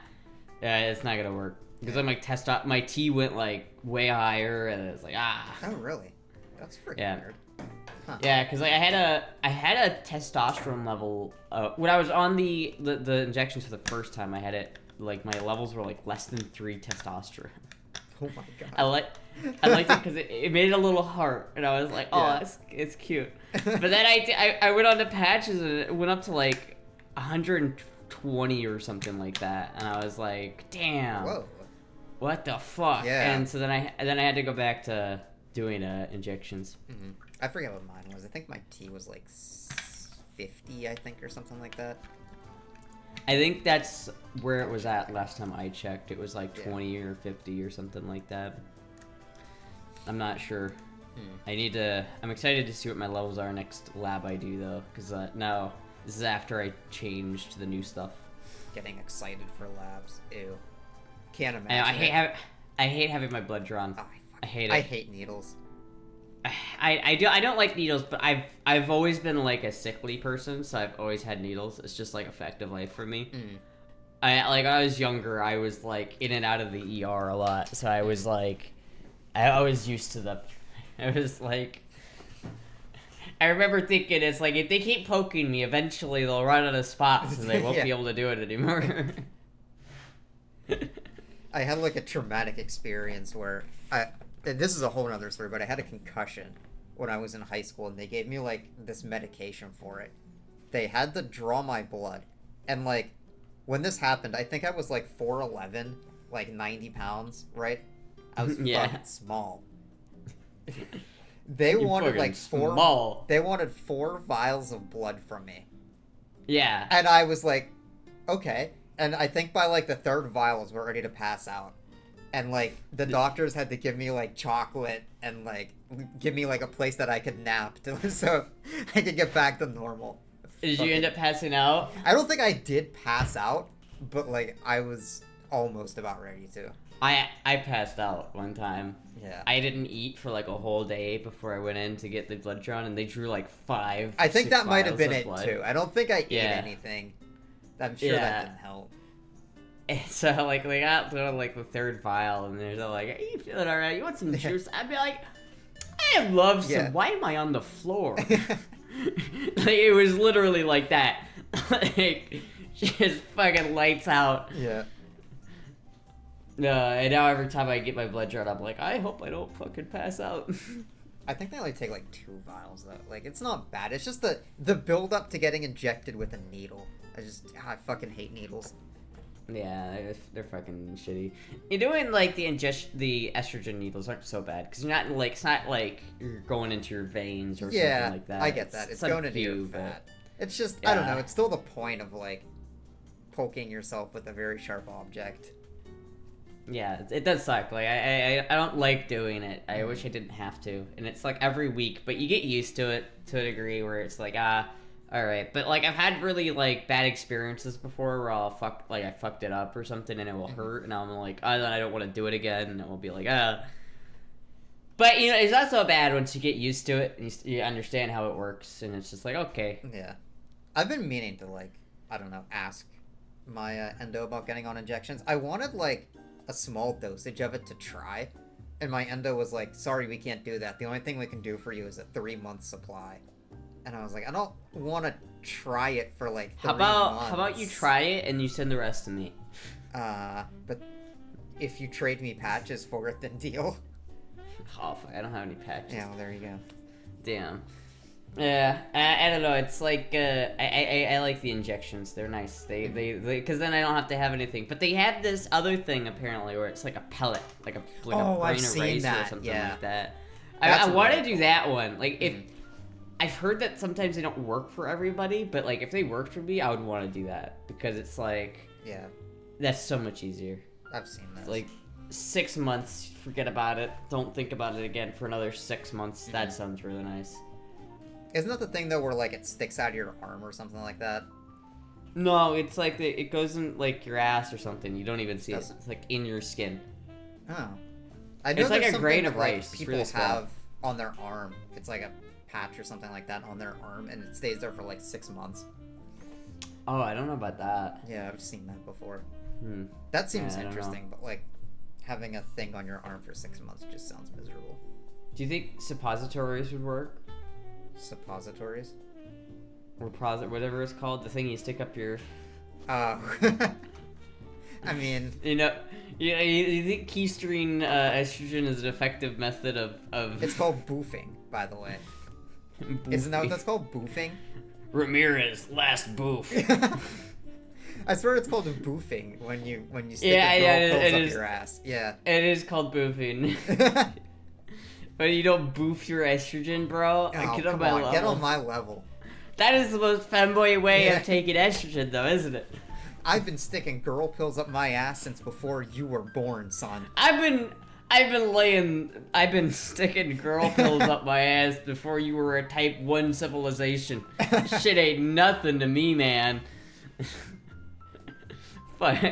it's not gonna work. Because then my T went, like, way higher, and it was like, Oh, really? That's freaking weird. Huh. Yeah, because like, I had a testosterone level when I was on the injections for the first time. I had it like my levels were like less than 3 testosterone. Oh my god! I liked it because it made a little heart, and I was like, oh, it's cute. But then I went on to patches, and it went up to like 120 or something like that, and I was like, damn, whoa, what the fuck? Yeah. And so then I had to go back to doing injections. Mm-hmm. I forget what mine was. I think my T was like 50, I think, or something like that. I think that's where it was at last time I checked. It was like 20 or 50 or something like that. I'm not sure. I'm excited to see what my levels are next lab I do though, because now this is after I changed the new stuff. Getting excited for labs. Ew. Can't imagine. I hate having my blood drawn. Oh, I hate it. I hate needles. I don't like needles, but I've always been like a sickly person, so I've always had needles. It's just like a fact of life for me. When I was younger, I was like in and out of the ER a lot, so I was like, I was used to the. I was like, I remember thinking it's like if they keep poking me, eventually they'll run out of spots and they won't be able to do it anymore. I had like a traumatic experience where this is a whole other story, but I had a concussion when I was in high school, and they gave me like this medication for it. They had to draw my blood, and like when this happened, I think I was like 4'11", like 90 pounds, right? I was fucking small. They wanted like four. They wanted 4 vials of blood from me. Yeah. And I was like, okay. And I think by like the 3rd vial, I was ready to pass out. And like the doctors had to give me like chocolate and like give me like a place that I could nap so I could get back to normal. Did you end up passing out? I don't think I did pass out, but like I was almost about ready to. I passed out one time. Yeah. I didn't eat for like a whole day before I went in to get the blood drawn, and they drew like 5. I think that might have been it blood. too. I don't think I ate anything. I'm sure that didn't help. And so like they got to like the 3rd vial, and they're like, "Are you feeling all right? You want some juice?" I'd be like, "I love some. Why am I on the floor?" Like it was literally like that. Like just fucking lights out. Yeah. And now every time I get my blood drawn, I'm like, I hope I don't fucking pass out. I think they only take like 2 vials though. Like it's not bad. It's just the build up to getting injected with a needle. I fucking hate needles. Yeah, they're fucking shitty. You're doing like the estrogen needles aren't so bad because you're not like it's not like you're going into your veins or something like that. I get that. It's going into your fat. It's just I don't know. It's still the point of like poking yourself with a very sharp object. Yeah, it does suck. Like I don't like doing it. I wish I didn't have to. And it's like every week, but you get used to it to a degree where it's like all right. But like I've had really like bad experiences before where I fucked it up or something and it will hurt, and I'm like then I don't want to do it again, and it will be like But you know it's not so bad once you get used to it and you understand how it works, and it's just like okay. Yeah, I've been meaning to like ask my endo about getting on injections. I wanted like a small dosage of it to try, and my endo was like, sorry, we can't do that. The only thing we can do for you is a 3-month supply. And I was like, I don't want to try it for like 3 months. How about you try it and you send the rest to me? But if you trade me patches for it, then deal. Oh fuck, I don't have any patches. Yeah, well, there you go. Damn. Yeah, I don't know. It's like I like the injections. They're nice. They because then I don't have to have anything. But they have this other thing apparently where it's like a pellet, like a brain eraser or something like that. I want to do that one. Like if I've heard that sometimes they don't work for everybody, but like if they worked for me, I would want to do that because it's like that's so much easier. I've seen that. Like 6 months, forget about it. Don't think about it again for another 6 months. That sounds really nice. Isn't that the thing though where like it sticks out of your arm or something like that? No, it's like it goes in like your ass or something. You don't even see it. It's like in your skin. Oh. I know it's like a grain of rice. Like, people have on their arm. It's like a patch or something like that on their arm, and it stays there for like 6 months. Oh, I don't know about that. Yeah, I've seen that before. That seems interesting, but like having a thing on your arm for 6 months just sounds miserable. Do you think suppositories would work? Suppositories? Or whatever it's called, the thing you stick up your... I mean... You think keystring estrogen is an effective method of... It's called boofing, by the way. Isn't that what that's called? Boofing? Ramirez, last boof. I swear it's called boofing when you stick the pills up your ass. Yeah. It is called boofing. But you don't boof your estrogen, bro. Oh, get on my level. That is the most femboy way of taking estrogen, though, isn't it? I've been sticking girl pills up my ass since before you were born, son. I've been sticking girl pills up my ass before you were a type 1 civilization. Shit ain't nothing to me, man. Fuck.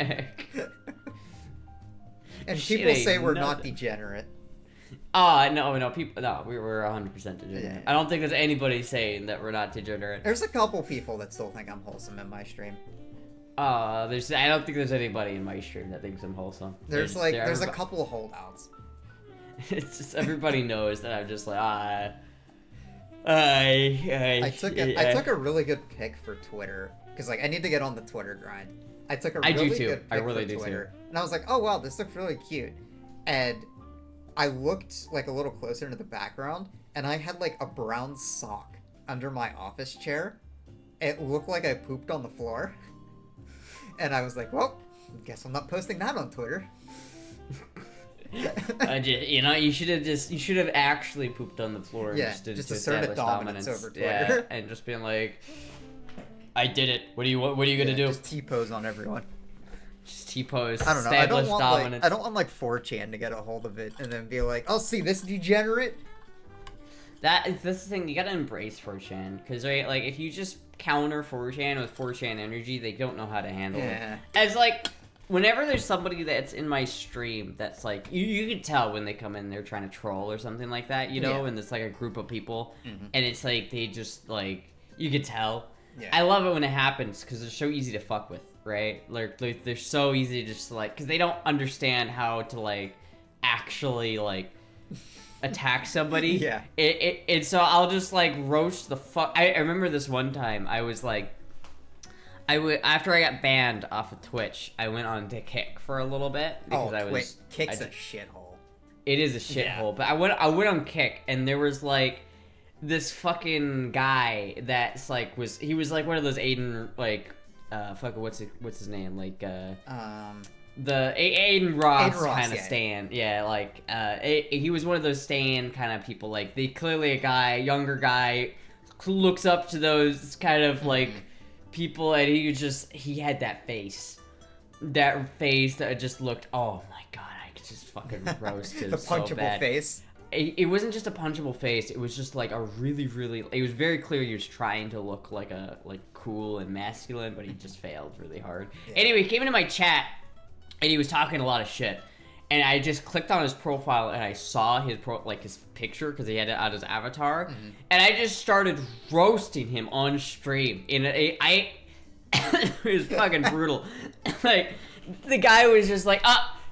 And Shit people ain't say we're not nothing. degenerate. No, people, no, we were 100% degenerate. Yeah. I don't think there's anybody saying that we're not degenerate. There's a couple people that still think I'm wholesome in my stream. I don't think there's anybody in my stream that thinks I'm wholesome. There's a couple of holdouts. It's just everybody knows that I'm just like I took a really good pick for Twitter because like I need to get on the Twitter grind. I took a really good pick for Twitter, and I was like, oh wow, this looks really cute, and I looked like a little closer into the background, and I had like a brown sock under my office chair. It looked like I pooped on the floor, and I was like, well, guess I'm not posting that on Twitter. You should have actually pooped on the floor. Yeah, just to asserted establish dominance over Twitter. Yeah, and just being like, I did it. What are you gonna do? Just T-pose on everyone. Just T-pose. I don't know. Establish dominance. I don't want like 4chan to get a hold of it and then be like, oh, see this degenerate. That's the thing. You gotta embrace 4chan because right, like if you just counter 4chan with 4chan energy, they don't know how to handle it. As like. Whenever there's somebody that's in my stream that's like, you can tell when they come in, they're trying to troll or something like that, you know? Yeah. And it's like a group of people, and it's like, they just like, you could tell. Yeah. I love it when it happens, because they're so easy to fuck with, right? Like they're so easy to just like, because they don't understand how to like, actually like, attack somebody. Yeah. And so I'll just like roast the fuck. I remember this one time, I was like, after I got banned off of Twitch, I went on to Kick for a little bit because Kick's a shithole. It is a shithole, but I went on Kick and there was like this fucking guy that's like he was like one of those Aiden like what's his name like the Aiden Ross kind of stan. Yeah, like he was one of those stan kind of people. Like they clearly a younger guy looks up to those kind of like. People, and he had that face that just looked, oh my god, I could just fucking roast him. The punchable so bad. Face. It wasn't just a punchable face, it was just like a really it was very clear he was trying to look like cool and masculine, but he just failed really hard. Yeah. Anyway, he came into my chat and he was talking a lot of shit. And I just clicked on his profile and I saw his his picture because he had it on his avatar, and I just started roasting him on stream. And it was fucking brutal. Like the guy was just like,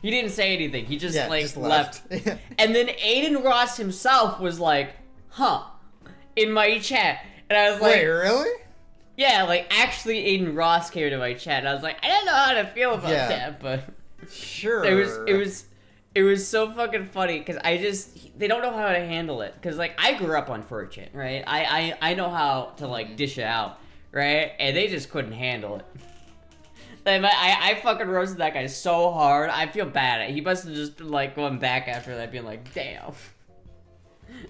he didn't say anything. He just just left. And then Aiden Ross himself was like, in my chat, and I was like, wait, really? Yeah, like actually, Aiden Ross came to my chat, and I was like, I don't know how to feel about that, but. Sure. It was so fucking funny because they don't know how to handle it because like I grew up on 4chan, right? I know how to like dish it out, right? And they just couldn't handle it. I fucking roasted that guy so hard. I feel bad. He must have just been like going back after that, being like, damn.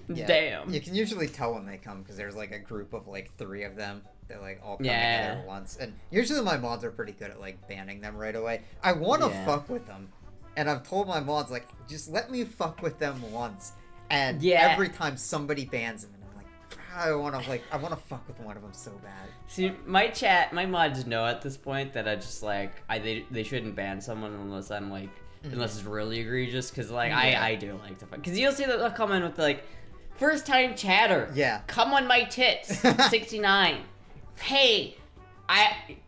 Yeah, damn. You can usually tell when they come because there's like a group of like 3 of them. They like all come together at once, and usually my mods are pretty good at like banning them right away. I want to fuck with them, and I've told my mods like just let me fuck with them once, and every time somebody bans them, and I'm like I want to fuck with one of them so bad. See, my mods know at this point that I just like they shouldn't ban someone unless I'm like unless it's really egregious, because like I do like to fuck, because you'll see that they'll come in with like first time chatter, come on my tits 69. Hey,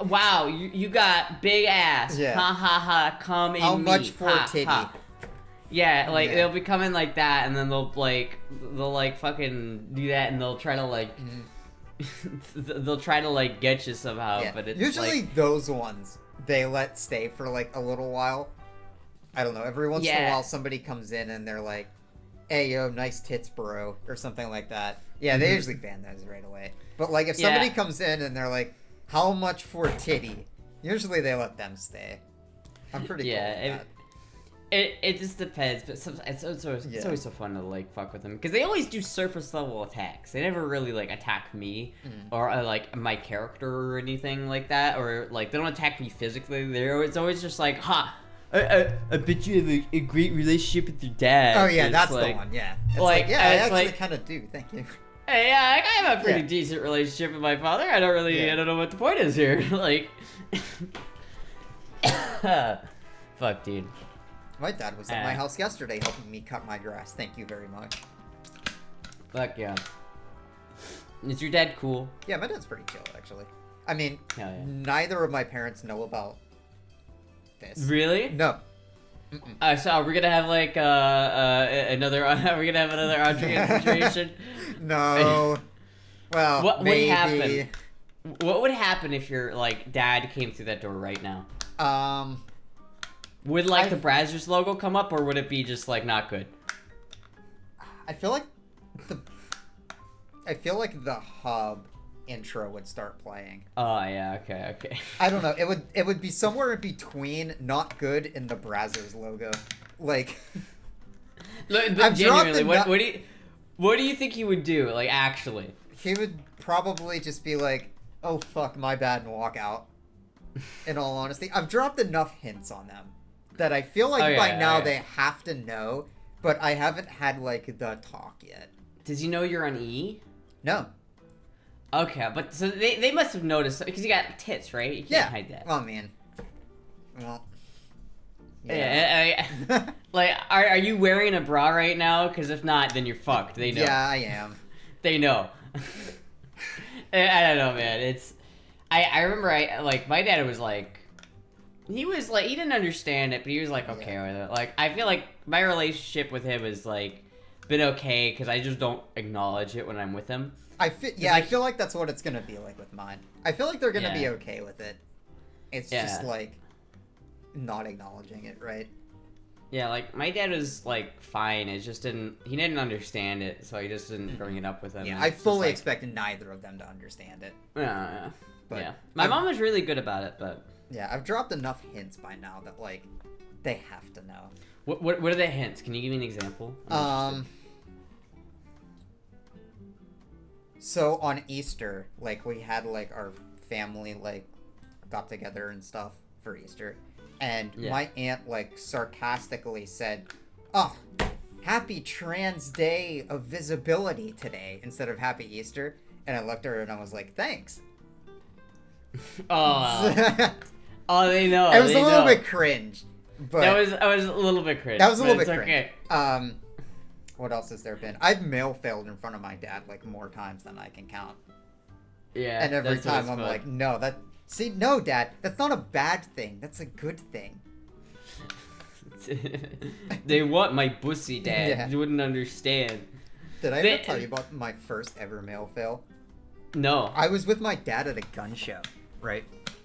wow, you got big ass. Ha ha ha, come in. How much for a titty? Ha. Yeah, like they'll be coming like that, and then they'll fucking do that, and they'll try to like they'll try to like get you somehow. But it's usually like, those ones they let stay for like a little while. I don't know. Every once in a while, somebody comes in and they're like, "Hey, yo, nice tits, bro," or something like that. Yeah, they usually ban those right away. But like if somebody comes in and they're like, how much for titty? Usually they let them stay. I'm pretty cool with that. It just depends, but it's always so fun to like fuck with them because they always do surface level attacks. They never really like attack me or like my character or anything like that, or like they don't attack me physically. It's always just like, ha. I bet you have a great relationship with your dad. Oh yeah, that's like, the one. Yeah, it's like yeah, I actually like, kind of do. Thank you. Hey, yeah, I have a pretty decent relationship with my father. I don't know what the point is here. Like, fuck, dude. My dad was at my house yesterday helping me cut my grass. Thank you very much. Fuck yeah. Is your dad cool? Yeah, my dad's pretty chill, actually. I mean, yeah. Neither of my parents know about this. Really? No. So are we gonna have like another? Are we gonna have another Andrea situation? No. Well, what maybe. would happen? What would happen if your like dad came through that door right now? Would like the Brazzers logo come up, or would it be just like not good? I feel like the hub intro would start playing. Oh yeah, okay. I don't know. It would be somewhere in between not good and the Brazzers logo. Like, Look, genuinely, what do you think he would do? Like, actually, he would probably just be like, "Oh fuck, my bad," and walk out. In all honesty, I've dropped enough hints on them that I feel like by now they have to know, but I haven't had like the talk yet. Does he know you're on E? No. Okay, but so they must have noticed because you got tits, right? You can't hide that. Oh man. Well. Yeah. Like, are you wearing a bra right now? Because if not, then you're fucked. They know. Yeah, I am. They know. I don't know, man. I remember my dad was like, he didn't understand it, but he was like okay with it. Like, I feel like my relationship with him has like been okay because I just don't acknowledge it when I'm with him. I feel like that's what it's gonna be like with mine. I feel like they're gonna be okay with it. It's just like not acknowledging it, right? Yeah, like my dad was like fine. It just he didn't understand it, so he just didn't bring it up with him. Yeah, I fully expected neither of them to understand it. Yeah. But yeah. My mom was really good about it, but yeah, I've dropped enough hints by now that like they have to know. What are the hints? Can you give me an example? So on Easter, like we had like our family like got together and stuff for Easter, and my aunt like sarcastically said, "Oh, happy Trans Day of Visibility today," instead of Happy Easter. And I looked at her and I was like, "Thanks." Oh, oh, they know. It was a little bit cringe, but I was a little bit cringe. That was a little bit cringe. Okay. What else has there been? I've mail failed in front of my dad like more times than I can count. Yeah. And every time I'm like, no, no, Dad, that's not a bad thing. That's a good thing. They want my pussy, Dad. Yeah. You wouldn't understand. Did I ever tell you about my first ever mail fail? No. I was with my dad at a gun show, right?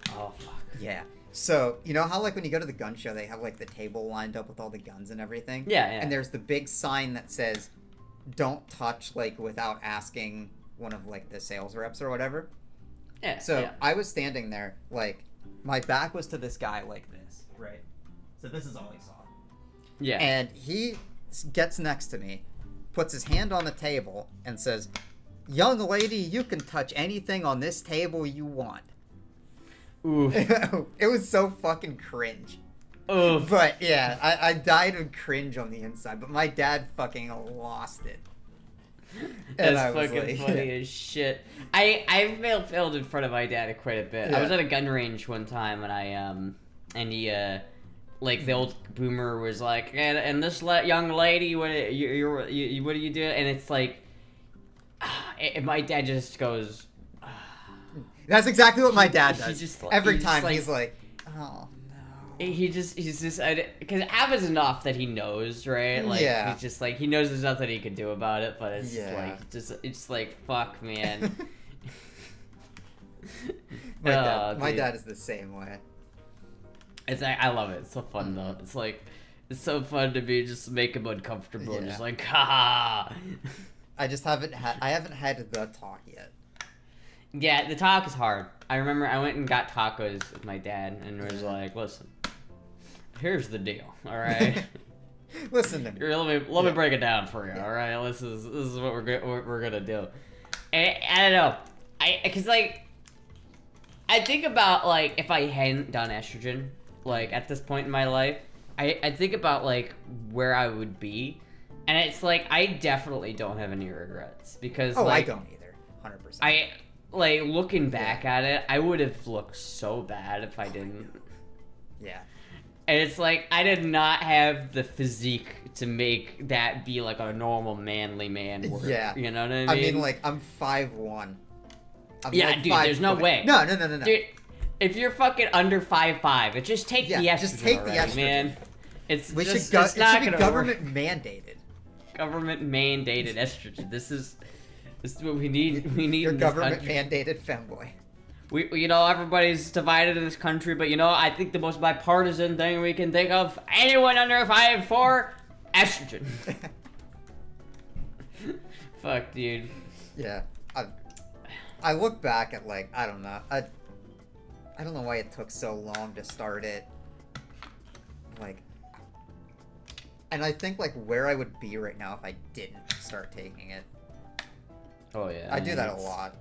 Oh, fuck. Yeah. So, you know how, like, when you go to the gun show, they have, like, the table lined up with all the guns and everything? Yeah. And there's the big sign that says, don't touch, like, without asking one of, like, the sales reps or whatever. Yeah. So, I was standing there, like, my back was to this guy like this, right? So this is all he saw. Yeah. And he gets next to me, puts his hand on the table, and says, "Young lady, you can touch anything on this table you want." Oof. It was so fucking cringe. Oof. But yeah, I died of cringe on the inside, but my dad fucking lost it. That's fucking funny as shit. I failed in front of my dad quite a bit. I was at a gun range one time and he like the old boomer was like, and this young lady, what do you do? And it's like, my dad just goes. That's exactly what my dad does. Every time he's like, oh no. He's just because it happens enough that he knows, right? Like he's just like he knows there's nothing he can do about it, but it's it's like fuck, man. My dad is the same way. It's like I love it. It's so fun though. It's like it's so fun to be just make him uncomfortable, just like ha. I haven't had the talk yet. Yeah, the talk is hard. I remember I went and got tacos with my dad and was like, listen, here's the deal, all right? Listen to me. Here, let me break it down for you, all right? This is what we're gonna do. And I don't know, because like I think about like if I hadn't done estrogen, like at this point in my life, I think about like where I would be, and it's like I definitely don't have any regrets because I don't either, 100%. I like looking back at it, I would have looked so bad if I didn't. Yeah. And it's like, I did not have the physique to make that be like a normal manly man work. Yeah. You know what I mean? I mean, like, I'm 5'1". Yeah, like dude, there's no way. No. Dude, if you're fucking under 5'5", just take the estrogen. Just take already, the estrogen, man. It's it just, should not be gonna government work. mandated. Government mandated estrogen. This is what we need. We need Your in this government country. mandated femboy. We, you know, everybody's divided in this country, but you know, I think the most bipartisan thing we can think of, anyone under 5'4", estrogen. Fuck, dude. Yeah, I look back at like, I don't know, I don't know why it took so long to start it. Like, and I think like where I would be right now if I didn't start taking it. Oh yeah. I do that a lot.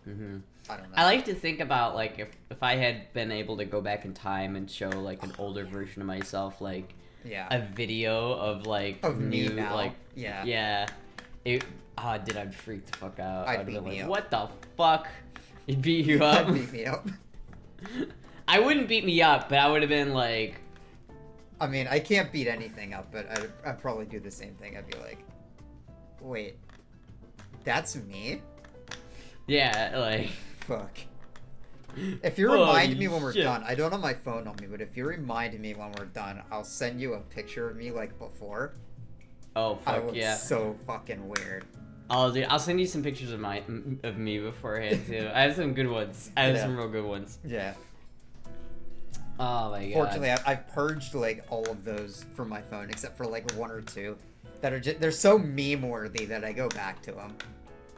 Mm-hmm. I don't know. I like to think about like if I had been able to go back in time and show like an older version of myself, like a video of like of new me now. like yeah. I'd freak the fuck out. I'd beat be me like, up. what the fuck? He'd beat you up. I'd beat me up. I wouldn't beat me up, but I would have been like. I mean, I can't beat anything up, but I'd probably do the same thing. I'd be like, wait, that's me? Yeah, like. Fuck. If you remind me when we're done, I don't have my phone on me, but if you remind me when we're done, I'll send you a picture of me like before. Oh fuck I look yeah! so fucking weird. Oh dude, I'll send you some pictures of me beforehand too. I have some good ones. I have some real good ones. Yeah. Oh my god. Fortunately, I've purged like all of those from my phone except for like one or two that are they're so meme worthy that I go back to them.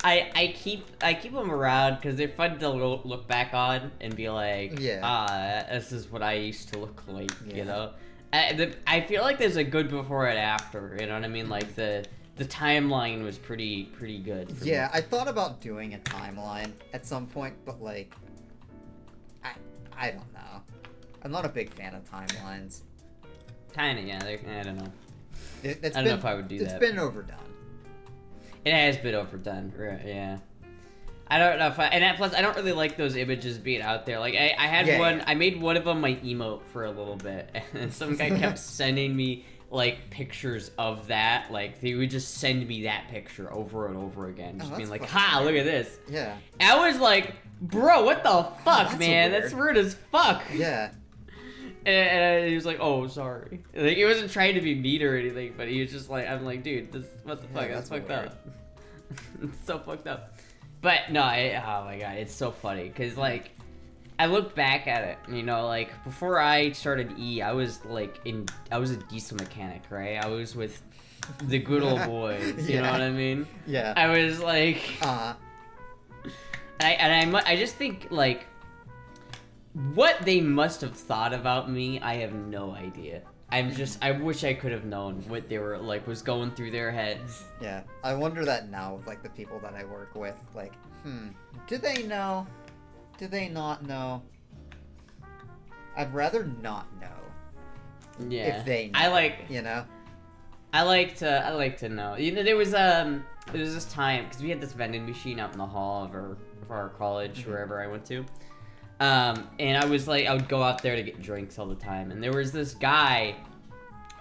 I keep them around because they're fun to look back on and be like, this is what I used to look like, you know. I feel like there's a good before and after, you know what I mean? Like the timeline was pretty good. Yeah, I thought about doing a timeline at some point, but like, I don't know. I'm not a big fan of timelines. Kinda, yeah. I don't know. I don't know if I would do that. It's been overdone. It has been overdone, right? Yeah. I don't know if plus I don't really like those images being out there. Like I had one, I made one of them my emote for a little bit, and some guy kept sending me like pictures of that. Like they would just send me that picture over and over again, just being like, "Ha, look at this." Yeah. And I was like, "Bro, what the fuck, man? That's weird as fuck." Yeah. And he was like, "Oh, sorry." Like he wasn't trying to be mean or anything, but he was just like, "I'm like, dude, this what the fuck? That's fucked up. It's so fucked up." But no, oh my god, it's so funny because like I look back at it, you know, like before I started I was like I was a diesel mechanic, right? I was with the good old boys, you know what I mean? Yeah. I was like, I just think like what they must have thought about me, I have no idea. I wish I could have known what they were like was going through their heads. Yeah, I wonder that now with like the people that I work with. Like, do they know? Do they not know? I'd rather not know. Yeah. If they know, I like, you know. I like to know. You know, there was this time because we had this vending machine out in the hall of our college, wherever I went to. And I would go out there to get drinks all the time. And there was this guy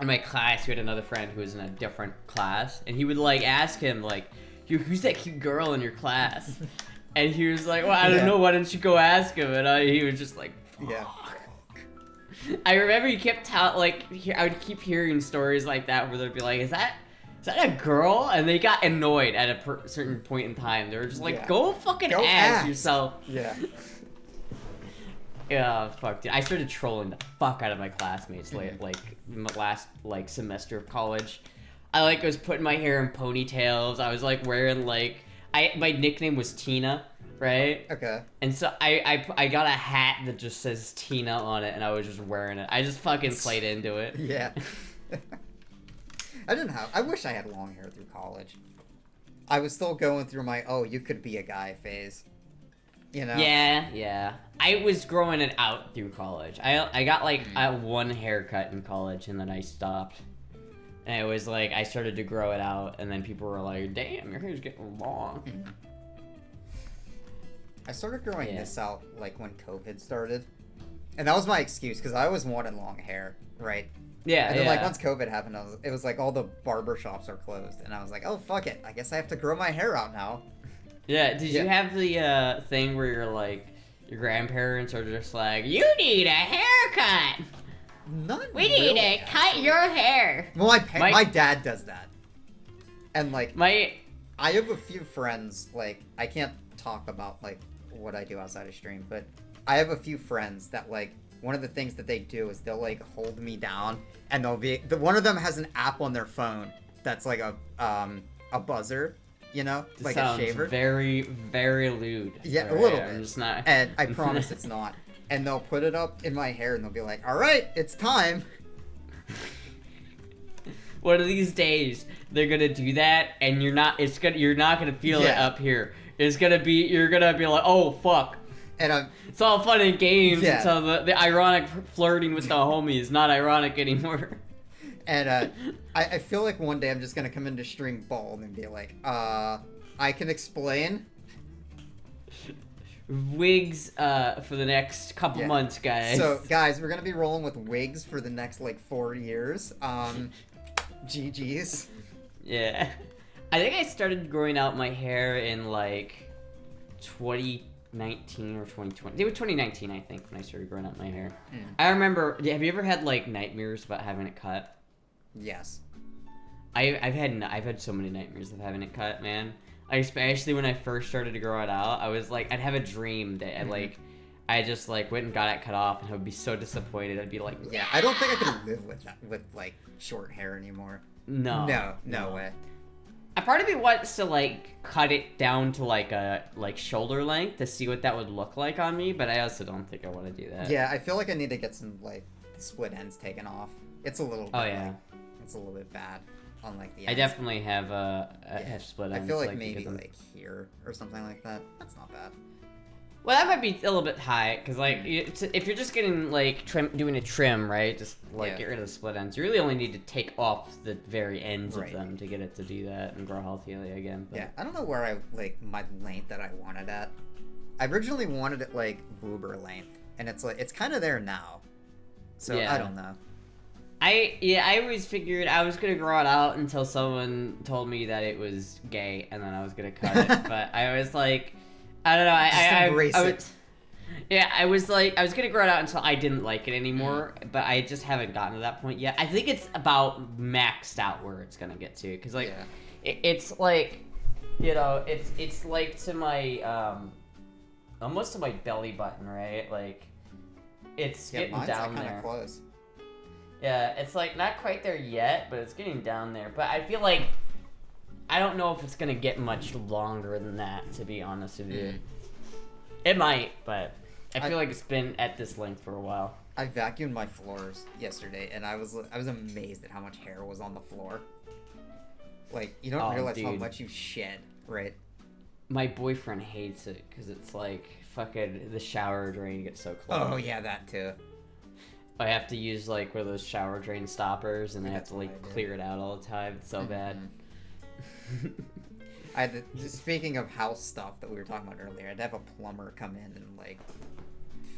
in my class who had another friend who was in a different class. And he would, like, ask him, like, who's that cute girl in your class? And he was like, well, I don't know. Why don't you go ask him? And he was just like, fuck. Yeah. I remember he kept I would keep hearing stories like that where they'd be like, is that a girl? And they got annoyed at a certain point in time. They were just like, go fucking ask yourself. Yeah. Yeah, fuck, dude. I started trolling the fuck out of my classmates like my last semester of college. I was putting my hair in ponytails. I was like wearing my nickname was Tina, right? Okay. And so I got a hat that just says Tina on it, and I was just wearing it. I just fucking played into it. Yeah. I wish I had long hair through college. I was still going through my, oh, you could be a guy phase. You know? Yeah. I was growing it out through college. I got like one haircut in college, and then I stopped. And it was like, I started to grow it out, and then people were like, damn, your hair's getting long. I started growing this out, like, when COVID started. And that was my excuse, because I always wanted long hair, right? Yeah, And then, like, once COVID happened, it was like, all the barber shops are closed. And I was like, oh, fuck it. I guess I have to grow my hair out now. Yeah, did you have the thing where you're like, your grandparents are just like, you need a haircut! We need to cut your hair. Well, my dad does that. And, like, I have a few friends, like, I can't talk about, like, what I do outside of stream, but I have a few friends that, like, one of the things that they do is they'll, like, hold me down, and one of them has an app on their phone that's, like, a buzzer, you know? This like sounds a shaver. very, very lewd. Yeah, right? a little bit. I'm just not... And I promise it's not. And they'll put it up in my hair, and they'll be like, all right, it's time. One of these days, they're gonna do that, and you're not gonna feel it up here. You're gonna be like, oh, fuck. And it's all fun and games until the ironic flirting with the homie is not ironic anymore. And I feel like one day I'm just gonna come into stream bald and be like, I can explain. Wigs for the next couple months, guys. So, guys, we're gonna be rolling with wigs for the next, like, 4 years. GG's. Yeah. I think I started growing out my hair in, like, 2019 or 2020. It was 2019, I think, when I started growing out my hair. I remember, have you ever had, like, nightmares about having it cut? Yes. I've had so many nightmares of having it cut, man. Especially when I first started to grow it out, I was like, I'd have a dream that I just like went and got it cut off, and I would be so disappointed. I'd be like, yeah, I don't think I could live with that, with like short hair anymore. No way. A part of me wants to like cut it down to like a shoulder length to see what that would look like on me, but I also don't think I want to do that. Yeah, I feel like I need to get some like split ends taken off. It's a little bit, it's a little bit bad. On, like, the ends. I definitely have have split ends. I feel like maybe like here or something like that. That's not bad. Well, that might be a little bit high, because like if you're just getting like doing a trim, right? Just like get rid of the split ends. You really only need to take off the very ends of them to get it to do that and grow healthily again. But... Yeah, I don't know where I like my length that I wanted at. I originally wanted it like boober length, and it's like it's kind of there now. So I don't know. I always figured I was gonna grow it out until someone told me that it was gay, and then I was gonna cut it. But I was like, I don't know. I was like, I was gonna grow it out until I didn't like it anymore. But I just haven't gotten to that point yet. I think it's about maxed out where it's gonna get to, because like, it's like, you know, it's like to my almost to my belly button, right? Like, it's getting down there. Close. Yeah, it's like not quite there yet, but it's getting down there. But I feel like I don't know if it's gonna get much longer than that, to be honest with you. It might, but I feel like it's been at this length for a while. I vacuumed my floors yesterday, and I was amazed at how much hair was on the floor. Like, you don't realize how much you shed, right? My boyfriend hates it because it's like fucking the shower drain gets so close. Oh yeah, that too. I have to use like one of those shower drain stoppers, and I have to like clear it out all the time. It's so bad. Speaking of house stuff that we were talking about earlier, I'd have a plumber come in and like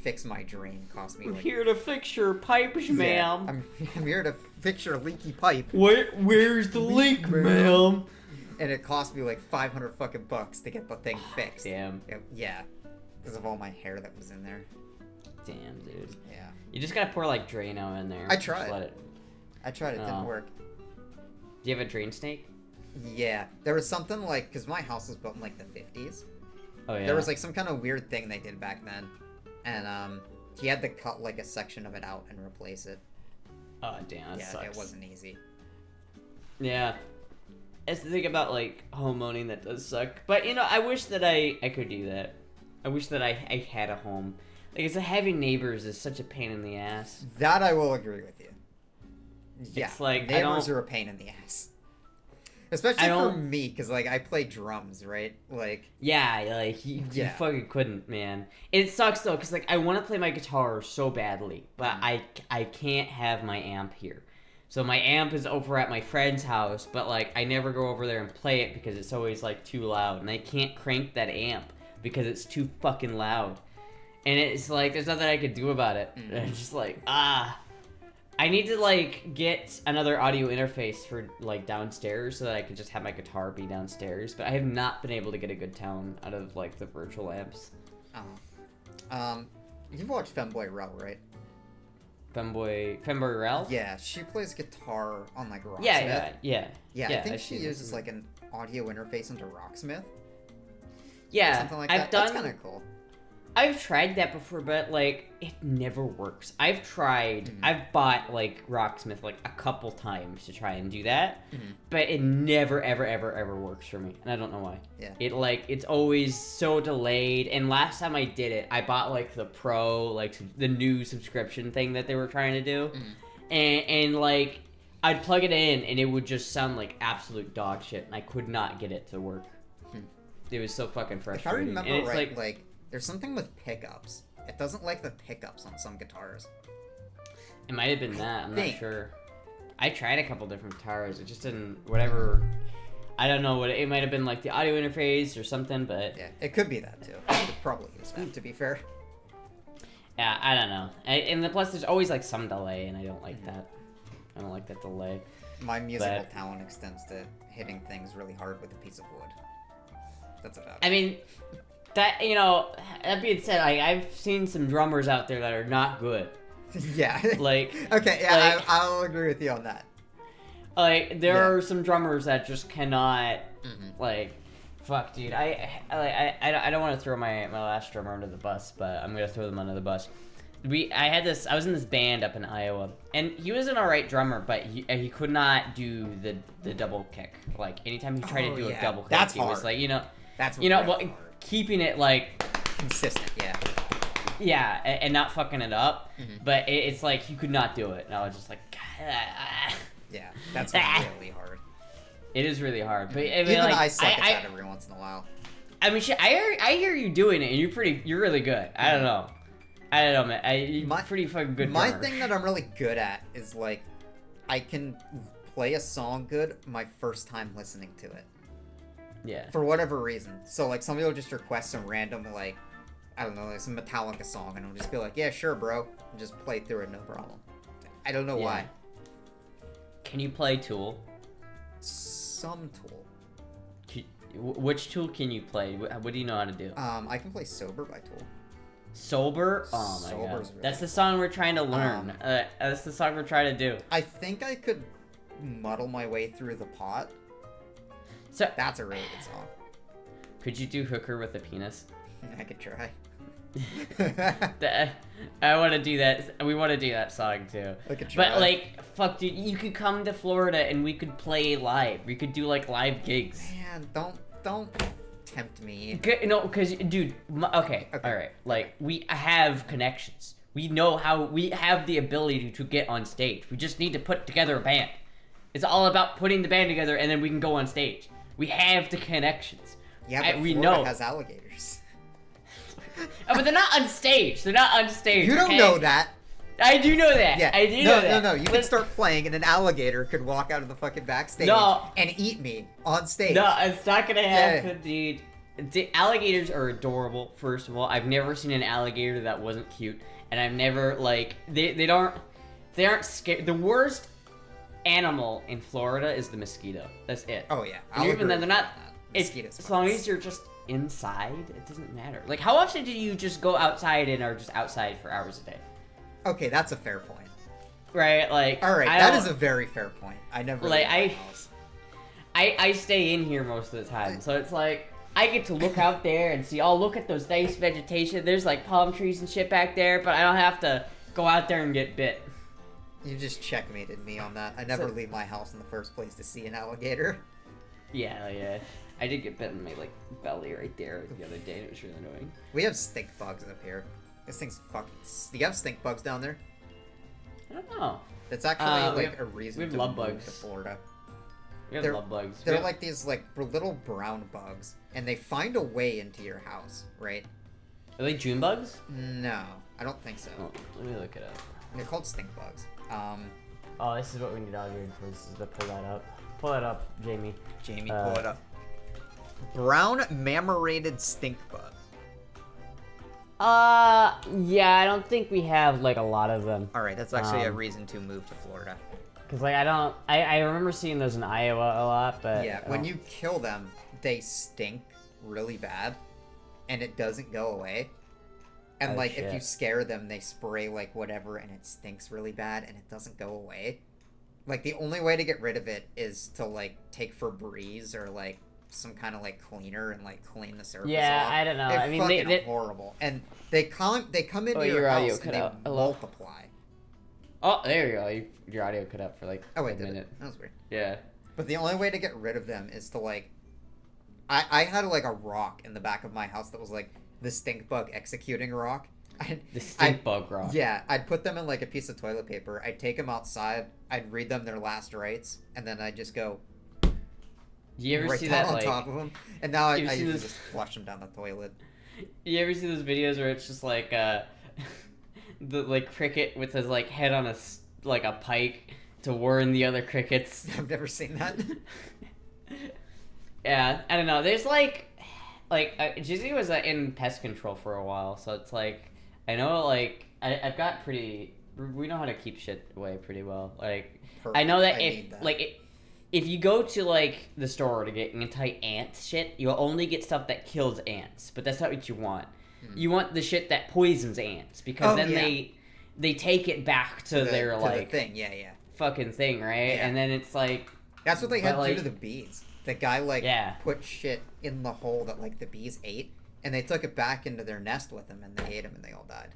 fix my drain. Cost me. I'm here to fix your pipes, ma'am. I'm here to fix your leaky pipe. Where's the leak, ma'am? And it cost me like $500 fucking bucks to get the thing fixed. Damn. Yeah, because of all my hair that was in there. Damn, dude. Yeah. You just gotta pour like Drano in there. I tried. It didn't work. Do you have a drain snake? Yeah. There was something like, because my house was built in like the 50s. Oh yeah. There was like some kind of weird thing they did back then. And he had to cut like a section of it out and replace it. Oh damn, that sucks. It wasn't easy. Yeah. That's the thing about, like, home owning that does suck. But, you know, I wish that I could do that. I wish that I had a home. Like, it's having neighbors is such a pain in the ass. That I will agree with you. Yeah, it's like, neighbors are a pain in the ass. Especially for me, because, like, I play drums, right? Like... Yeah, like, you fucking couldn't, man. It sucks, though, because, like, I want to play my guitar so badly, but I can't have my amp here. So my amp is over at my friend's house, but, like, I never go over there and play it because it's always, like, too loud. And I can't crank that amp because it's too fucking loud. And it's, like, there's nothing I could do about it. I'm just like, I need to, like, get another audio interface for, like, downstairs so that I can just have my guitar be downstairs. But I have not been able to get a good tone out of, like, the virtual amps. You've watched Fembo I, right? Fembo I? Yeah, she plays guitar on, like, Rocksmith. Yeah, I think she uses, like, an audio interface into Rocksmith. Yeah, or something like that. That's kind of cool. I've tried that before, but, like, it never works. I've tried, I've bought, like, Rocksmith, like, a couple times to try and do that, but it never, ever works for me, and I don't know why. Yeah. It, like, it's always so delayed, and last time I did it, I bought, like, the pro, like, the new subscription thing that they were trying to do, and, like, I'd plug it in, and it would just sound like absolute dog shit, and I could not get it to work. It was so fucking frustrating. If I remember right, like, there's something with pickups. It doesn't like the pickups on some guitars. It might have been that. I'm not sure. I tried a couple different guitars. It just didn't... Whatever... I don't know what... It might have been, like, the audio interface or something, but... Yeah, it could be that, too. It probably is that, to be fair. Yeah, I don't know. And the plus, there's always, like, some delay, and I don't like that. I don't like that delay. My musical talent extends to hitting things really hard with a piece of wood. That's about it. I mean... That, you know, that being said, I've seen some drummers out there that are not good. Yeah. Like... Okay, yeah, like, I'll agree with you on that. Like, there are some drummers that just cannot, like... Fuck, dude. I don't want to throw my last drummer under the bus, but I'm going to throw them under the bus. I was in this band up in Iowa, and he was an alright drummer, but he could not do the double kick. Like, anytime he tried to do a double kick, he was like, you know... That's you know, really well, keeping it, like... consistent, yeah. Yeah, and not fucking it up, but it's like, he could not do it, and I was just like... Yeah, that's really hard. It is really hard, but I mean, even like, I suck at that every once in a while. I mean, shit, I hear you doing it, and you're really good. I don't know, man. You're pretty fucking good. My thing that I'm really good at is, like, I can play a song good my first time listening to it. Yeah. For whatever reason. So, like, somebody will just request some random, like, I don't know, like some Metallica song, and I'll just be like, yeah, sure, bro. And just play through it, no problem. I don't know why. Can you play Tool? Some Tool. Which Tool can you play? What do you know how to do? I can play Sober by Tool. Sober? Oh my god. Really that's the song we're trying to learn. That's the song we're trying to do. I think I could muddle my way through the pot. So that's a really good song. Could you do Hooker with a penis? I could try. I want to do that. We want to do that song too. I could try. But like, fuck, dude, you could come to Florida and we could play live. We could do like live gigs. Man, don't tempt me. No, because dude, okay, all right. Like, we have connections. We know how. We have the ability to get on stage. We just need to put together a band. It's all about putting the band together, and then we can go on stage. We have the connections. Yeah, but we Florida know has alligators. Oh, but they're not on stage. They're not on stage. You don't know that. I do know that. Yeah. I do know that. No. You could start playing, and an alligator could walk out of the fucking backstage and eat me on stage. No, it's not gonna happen, dude. The alligators are adorable. First of all, I've never seen an alligator that wasn't cute, and I've never they aren't scared. The worst animal in Florida is the mosquito. That's it. Oh yeah. Even then, they're not. Mosquitoes. As long as you're just inside, it doesn't matter. Like, how often do you just go outside and are just outside for hours a day? Okay, that's a fair point. Right, like... Alright, that is a very fair point. I never... Like, I stay in here most of the time, so it's like, I get to look out there and see, look at those nice vegetation. There's, like, palm trees and shit back there, but I don't have to go out there and get bit. You just checkmated me on that. I never leave my house in the first place to see an alligator. Yeah, yeah. I did get bit in my like belly right there the other day. And it was really annoying. We have stink bugs up here. This thing's fucking. Do you have stink bugs down there? I don't know. That's actually we like have- a reason we have to love move bugs. to Florida. We have They're- love bugs. They're like these like little brown bugs, and they find a way into your house, right? Are they June bugs? No, I don't think so. Oh, let me look it up. They're called stink bugs. Oh, this is what we need audio for. This is to pull that up. Pull it up, Jamie. Jamie, pull it up. Brown marmorated stink bug. Yeah, I don't think we have like a lot of them. All right, that's actually a reason to move to Florida. Cause like I remember seeing those in Iowa a lot, but Yeah, when you kill them, they stink really bad, and it doesn't go away. And Oh, like if shit. you scare them, they spray like whatever, and it stinks really bad, and it doesn't go away. Like the only way to get rid of it is to like take Febreze or like some kind of like cleaner and like clean the surface Yeah, off. I don't know. They're I mean, fucking they horrible, and they come into Oh, your your audio house cut and they out. Hello? multiply. Oh, there you go. Your audio cut out for like Oh wait, a did minute. it? That was weird. Yeah. But the only way to get rid of them is to like, I had like a rock in the back of my house that was like the stink bug executing rock. The stink bug rock. Yeah, I'd put them in like a piece of toilet paper. I'd take them outside. I'd read them their last rites, and then I'd just go You ever right see down that on like? top of them. And now I you see usually this- just flush them down the toilet. You ever see those videos where it's just like the like cricket with his like head on like a pike to warn the other crickets? I've never seen that. Yeah, I don't know. There's like Jizzy was in pest control for a while, so it's like I know like I've got pretty. We know how to keep shit away pretty well. Like I know that Perfect. I need that. like if you go to like the store to get anti-ant shit, you'll only get stuff that kills ants, but that's not what you want. You want the shit that poisons ants because then they take it back to their to like the thing. Yeah. fucking thing, right? Yeah. And then it's like That's what they had But, to do like- to the bees. The guy like Yeah. put shit in the hole that like the bees ate, and they took it back into their nest with them, and they ate them, and they all died.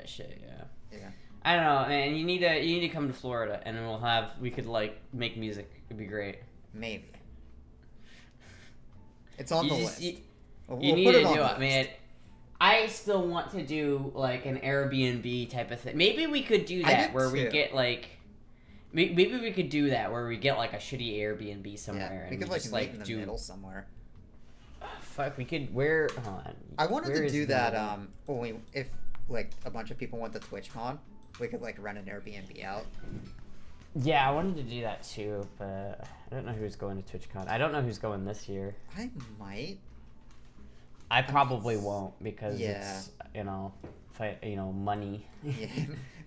shit, yeah. Yeah. I don't know, man. You need to come to Florida, and then we could like make music. It'd be great. Maybe. It's on You the just- list. You, We'll you need put to it on do the it, list. man. I still want to do like an Airbnb type of thing. Maybe we could do I that did where we too. get like. Maybe we could do that where we get like a shitty Airbnb Yeah, somewhere we and could like just meet like in the do. middle somewhere. Fuck, we could. Where? Hold on. I wanted Where to is do the that. middle? When if like a bunch of people went to TwitchCon, we could like rent an Airbnb out. Yeah, I wanted to do that too, but I don't know who's going to TwitchCon. I don't know who's going this year. I might. I probably won't because Yeah. it's money. Yeah,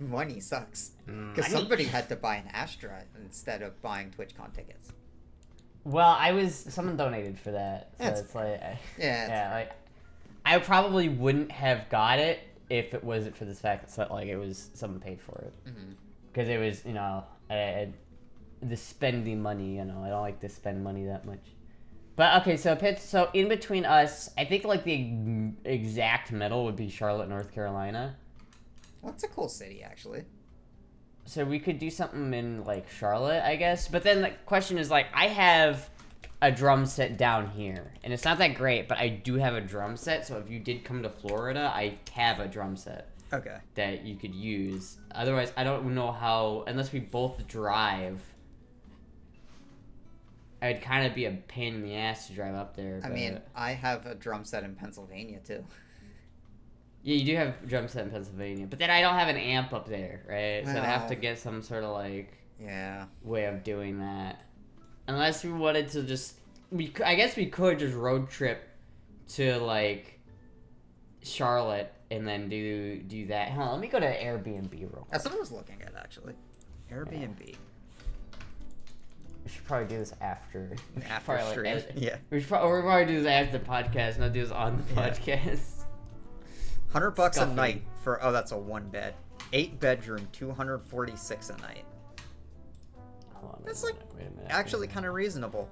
money sucks. Mm, Because I mean- somebody had to buy an Astra instead of buying TwitchCon tickets. Well, someone donated for that, so That's it's like, Yeah, like I probably wouldn't have got it if it wasn't for this fact that like it was someone paid for it Mm-hmm. because it was the spending money. I don't like to spend money that much. But okay, so in between us, I think like the exact middle would be Charlotte, North Carolina. Well, it's a cool city, actually. So we could do something in like Charlotte, I guess. But then the question is like, I have a drum set down here, and it's not that great, but I do have a drum set. So if you did come to Florida, I have a drum set Okay. that you could use. Otherwise, I don't know how, unless we both drive. It'd kind of be a pain in the ass to drive up there. I But... mean, I have a drum set in Pennsylvania, too. Yeah, you do have a drum set in Pennsylvania, but then I don't have an amp up there, right? So I'd have to Well. get some sort of like Yeah. way of doing that. Unless we wanted to just, I guess we could just road trip to like Charlotte and then do that. Hold on, let me go to Airbnb real quick. That's what I was looking at, actually. Airbnb. We should probably do this after. We should After probably, stream. edit- Yeah. we probably do this after the podcast, not do this on the Yeah. podcast. $100 a Stuffing. night for that's a 1 bed, 8 bedroom, 246 a night. Hold on, That's wait a like minute, wait a minute. Actually, kind of reasonable.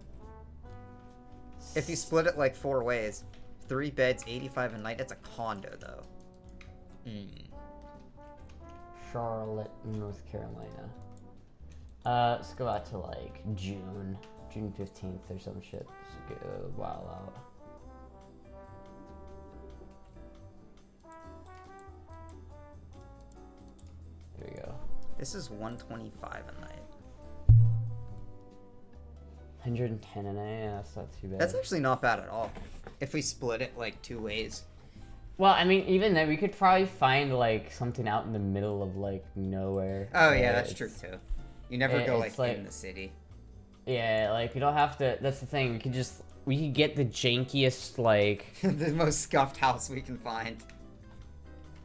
If you split it like 4 ways, 3 beds, 85 a night. It's a condo though. Charlotte, North Carolina. Let's go out to like June. June 15th or some shit. Get a while out. There we go. This is 125 a night. 110 a night? Yeah, that's not too bad. That's actually not bad at all. If we split it like 2 ways. Well, I mean, even then, we could probably find, like, something out in the middle of, like, nowhere. Oh, yeah, that's true, too. You never go, like, in the city. Yeah, like, we don't have to... That's the thing. We could get the jankiest, like... the most scuffed house we can find.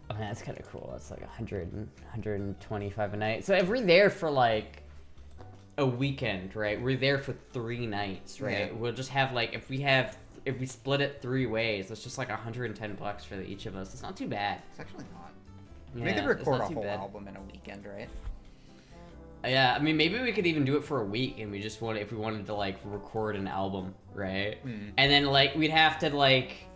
Oh, man, that's kind of cool. That's, like, 125 a night. So if we're there for, like, a weekend, right? We're there for 3 nights, right? Yeah. We'll just have, like, if we split it 3 ways, it's just like $110 for each of us. It's not too bad. It's actually not. Yeah, we could record a whole album in a weekend, right? Yeah, I mean, maybe we could even do it for a week, and if we wanted to, like, record an album, right? Mm. And then, like, we'd have to, like,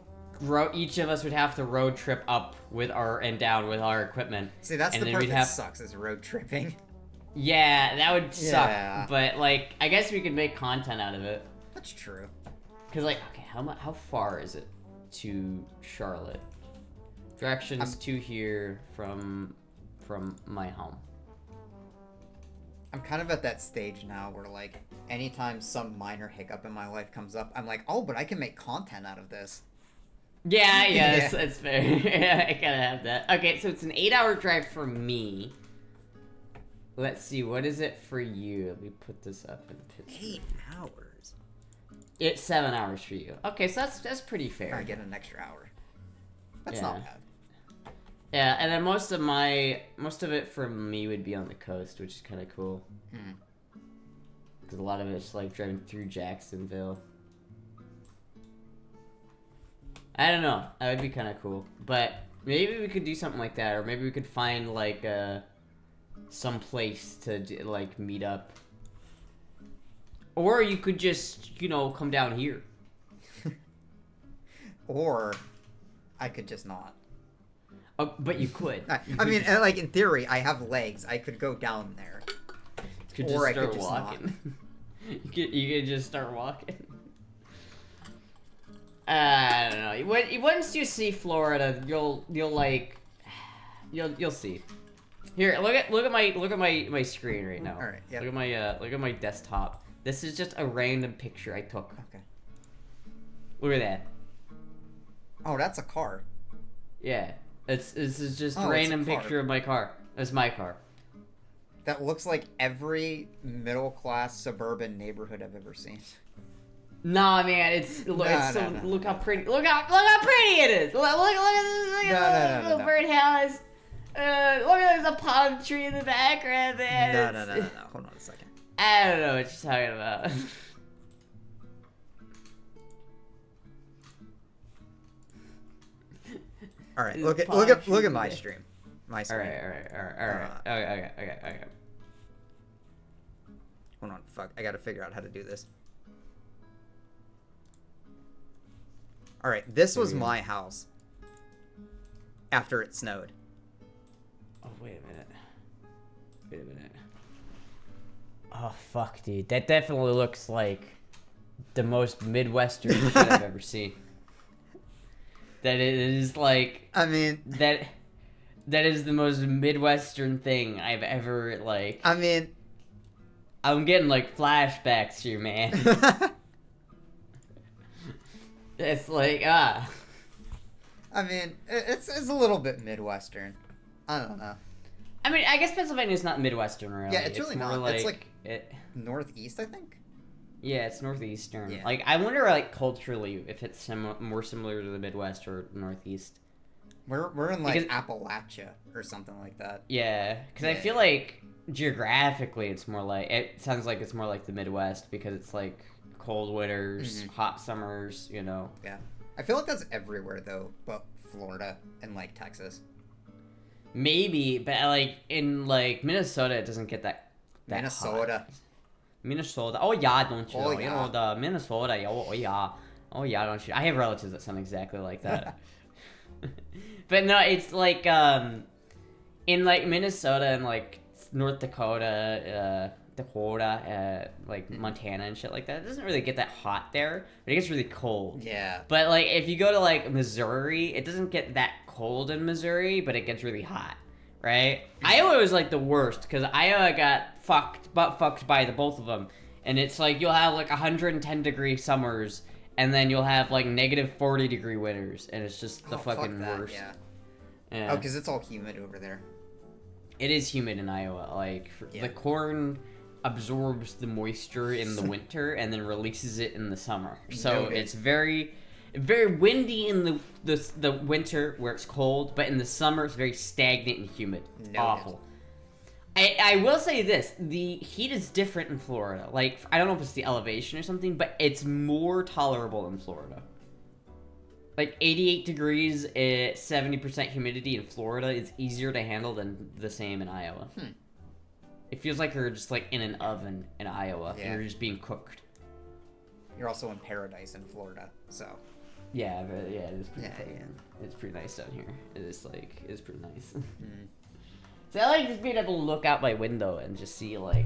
each of us would have to road trip up and down with our equipment. See, that's the part that sucks, is road tripping. Yeah, that would suck. But, like, I guess we could make content out of it. That's true. Because, like, okay, how far is it to Charlotte? Directions to here from my home. I'm kind of at that stage now where, like, anytime some minor hiccup in my life comes up, I'm like, oh, but I can make content out of this. Yeah, that's fair. Yeah, I kind of have that. Okay, so it's an 8-hour drive for me. Let's see, what is it for you? Let me put this up in Pittsburgh. 8 hours? It's 7 hours for you. Okay, so that's pretty fair. I get an extra hour. That's not bad. Yeah, and then most of it for me would be on the coast, which is kind of cool. Because a lot of it's like driving through Jacksonville. I don't know. That would be kind of cool. But maybe we could do something like that, or maybe we could find like some place to like meet up. Or you could just, come down here. Or I could just not. Oh, but you could. I mean, like, in theory, I have legs. I could go down there. Or I could just walking. You could just start walking. I don't know. Once you see Florida, you'll see. Here, look at my screen right now. All right. Yeah. Look at my desktop. This is just a random picture I took. Okay. Look at that. Oh, that's a car. Yeah. This is just a random picture of my car. It's my car. That looks like every middle-class suburban neighborhood I've ever seen. Nah, man, look how pretty. Look how pretty it is. Look at this little birdhouse. Look at there's a palm tree in the background there. No. Hold on a second. I don't know what you're talking about. All right, look at my stream. My stream. All right. Okay. Hold on, fuck. I gotta figure out how to do this. All right, this was my house after it snowed. Oh, wait a minute. Oh, fuck, dude. That definitely looks like the most Midwestern shit I've ever seen. That it is like... I mean... That is the most Midwestern thing I've ever, like... I mean... I'm getting, like, flashbacks here, man. It's like, I mean, it's a little bit Midwestern. I don't know. I mean, I guess Pennsylvania's not Midwestern, really. Yeah, it's really not. Like, it's like Northeast, I think. Yeah, it's Northeastern. Yeah. Like, I wonder, like, culturally, if it's more similar to the Midwest or Northeast. We're in, like, Appalachia or something like that. Yeah, because I feel like, geographically, it sounds like it's more like the Midwest, because it's, like, cold winters, hot summers, Yeah. I feel like that's everywhere, though, but Florida and, like, Texas. Maybe, but, like, in, like, Minnesota, it doesn't get that Minnesota. Hot. Minnesota. Oh, yeah, don't you? Oh, yeah. The Minnesota. Oh, yeah. Oh, yeah, don't you? I have relatives that sound exactly like that. But, no, it's, like, in, like, Minnesota and, like, North Dakota, Dakota, like Montana and shit like that. It doesn't really get that hot there, but it gets really cold. Yeah. But like if you go to like Missouri, it doesn't get that cold in Missouri, but it gets really hot, right? Iowa was like the worst because Iowa got butt fucked by the both of them, and it's like you'll have like 110-degree summers, and then you'll have like negative 40-degree winters, and it's just the fucking worst. Yeah. Oh, because it's all humid over there. It is humid in Iowa. Like the corn absorbs the moisture in the winter and then releases it in the summer. So it's very windy in the winter where it's cold, but in the summer it's very stagnant and humid. Awful. I will say this: the heat is different in Florida. Like I don't know if it's the elevation or something, but it's more tolerable in Florida. Like 88 degrees at 70% humidity in Florida is easier to handle than the same in Iowa. It feels like you're just like in an oven in Iowa and you're just being cooked. You're also in paradise in Florida, so. Yeah, but it is pretty It's pretty nice down here. It's pretty nice. So I like just being able to look out my window and just see like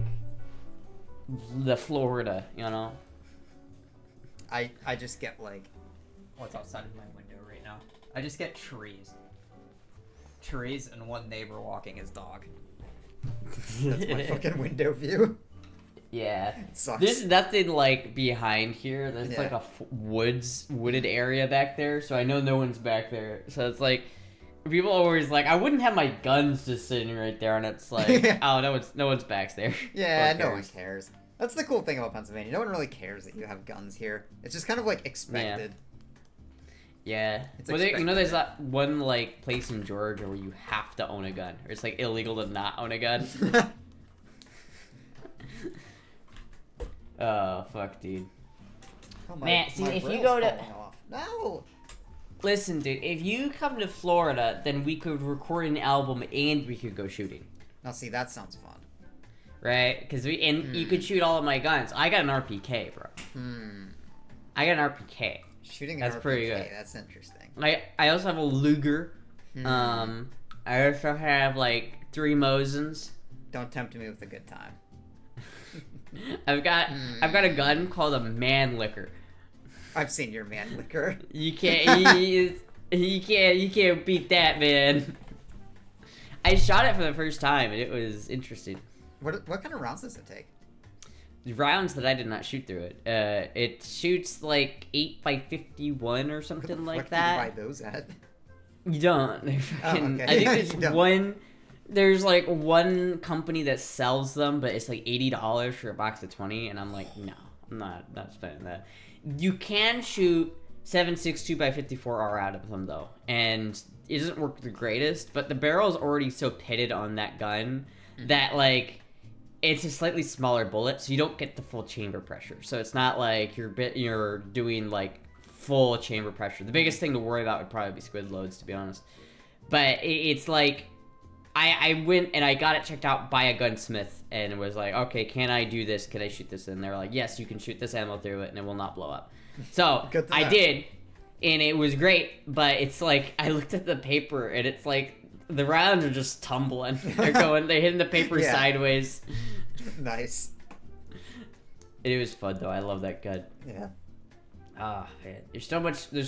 the Florida, you know? I just get like what's outside of my window right now. I just get trees. Trees and one neighbor walking his dog. That's my fucking window view. Yeah. It sucks. There's nothing like behind here. There's like a wooded area back there, so I know no one's back there. So it's like people always like, I wouldn't have my guns just sitting right there, and it's like, oh, no one's back there. Yeah, no one cares. That's the cool thing about Pennsylvania. No one really cares that you have guns here. It's just kind of like expected. Yeah. Well, there's that one like place in Georgia where you have to own a gun, or it's like illegal to not own a gun. Oh fuck, dude. Oh, man, see, if you go to no. Listen, dude, if you come to Florida, then we could record an album and we could go shooting. Now, see, that sounds fun. Right? Because you could shoot all of my guns. I got an RPK, bro. I got an RPK. Shooting an RPK, pretty good. That's interesting. I also have a Luger. I also have, like, 3 Mosins. Don't tempt me with a good time. I've got a gun called a Man Liquor. I've seen your Man Liquor. You can't beat that, man. I shot it for the first time and it was interesting. What kind of rounds does it take? The rounds that I did not shoot through it. It shoots like 8x51 or something like that. Where do you buy those at? You don't. Okay. I think there's there's like one company that sells them, but it's like $80 for a box of 20, and I'm like, no, I'm not spending that. You can shoot 7.62 by 54R out of them though, and it doesn't work the greatest, but the barrel is already so pitted on that gun that like it's a slightly smaller bullet, so you don't get the full chamber pressure. So it's not like you're doing like full chamber pressure. The biggest thing to worry about would probably be squid loads, to be honest. But it's like I went and I got it checked out by a gunsmith and was like, okay, can I do this? Can I shoot this? And they're like, yes, you can shoot this ammo through it and it will not blow up. So I did, and it was great, but it's like, I looked at the paper and it's like, the rounds are just tumbling. They're hitting the paper sideways. Nice. It was fun though. I love that gun. Yeah. Ah, man. There's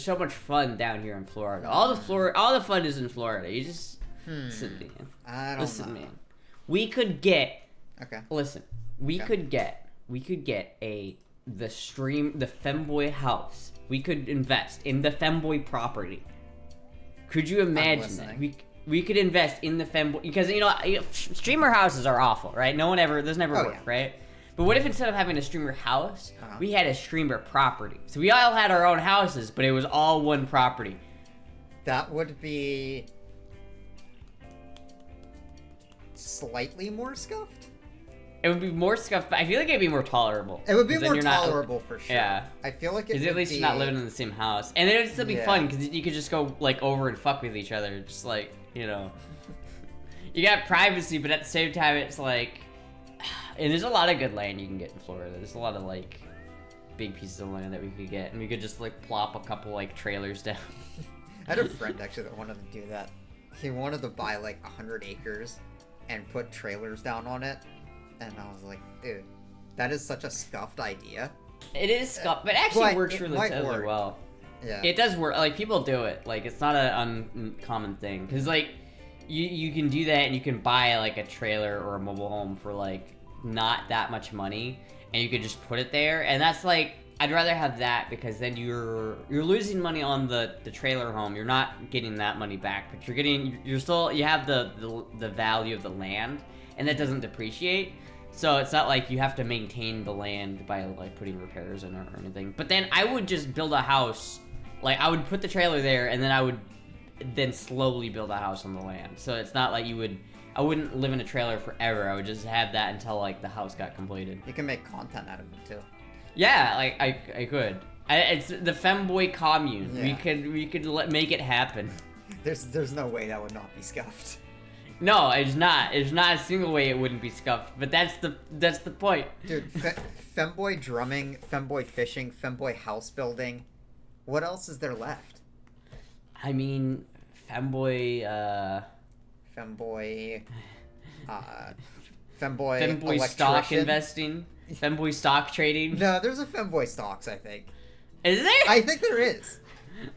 so much fun down here in Florida. All the fun is in Florida. You just listen, man. I don't know. Man. We could get Listen, we could get the Fembo I house. We could invest in the Fembo I property. Could you imagine that? We could invest in the Fembo, because streamer houses are awful, right? Those never work, right? But what if instead of having a streamer house, we had a streamer property? So we all had our own houses, but it was all one property. That would be slightly more scuffed. It would be more scuffed, but I feel like it'd be more tolerable. It would be more tolerable for sure. Yeah. I feel like it would at least you're not living in the same house. And then it would still be fun, because you could just go, like, over and fuck with each other. Just, like, you got privacy, but at the same time, it's like... And there's a lot of good land you can get in Florida. There's a lot of, like, big pieces of land that we could get. And we could just, like, plop a couple, like, trailers down. I had a friend, actually, that wanted to do that. He wanted to buy, like, 100 acres and put trailers down on it. and I was like, dude, that is such a scuffed idea. It is scuffed, but it actually But works it really might really work. well. Yeah. It does work. Like, people do it. Like, it's not an uncommon thing. Because, like, you can do that, and you can buy, like, a trailer or a mobile home for, like, not that much money. And you could just put it there. And that's, like, I'd rather have that, because then you're losing money on the trailer home. You're not getting that money back. But you have the value of the land. And that doesn't depreciate. So it's not like you have to maintain the land by, like, putting repairs in it or anything. But then I would just build a house. Like, I would put the trailer there, and then I would then slowly build a house on the land. So it's not like I wouldn't live in a trailer forever. I would just have that until, like, the house got completed. You can make content out of it too. Yeah, like, I could. It's the Fembo I commune. Yeah. We could make it happen. There's no way that would not be scuffed. No, it's not. There's not a single way it wouldn't be scuffed. But that's the point. Dude, femboy drumming, femboy fishing, femboy house building. What else is there left? I mean, femboy stock electrician. investing, femboy stock trading. No, there's a femboy stocks, I think. Is there? I think there is.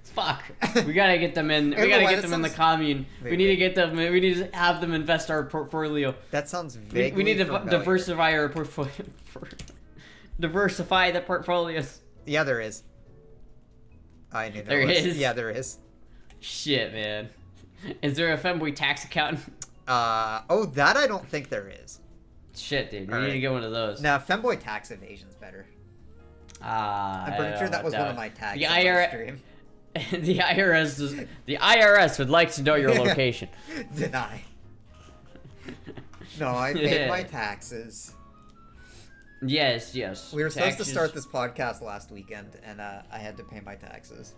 Fuck. We gotta get them in. We gotta get them in the commune. We need to get them. We need to have them invest our portfolio. That sounds vaguely We need to familiar. diversify our portfolio. Diversify the portfolios. Yeah, there is. I knew There is? Yeah, there is. Shit, man. Is there a femboy tax account? Oh, that I don't think there is. Shit, dude. We All need right. to get one of those. Now, femboy tax evasion's better. I'm pretty sure that was one of my tags. The on my IRS. stream. The IRS would like to know your location. Deny. No, I paid my taxes. Yes. We were supposed to Taxes. start this podcast last weekend, and I had to pay my taxes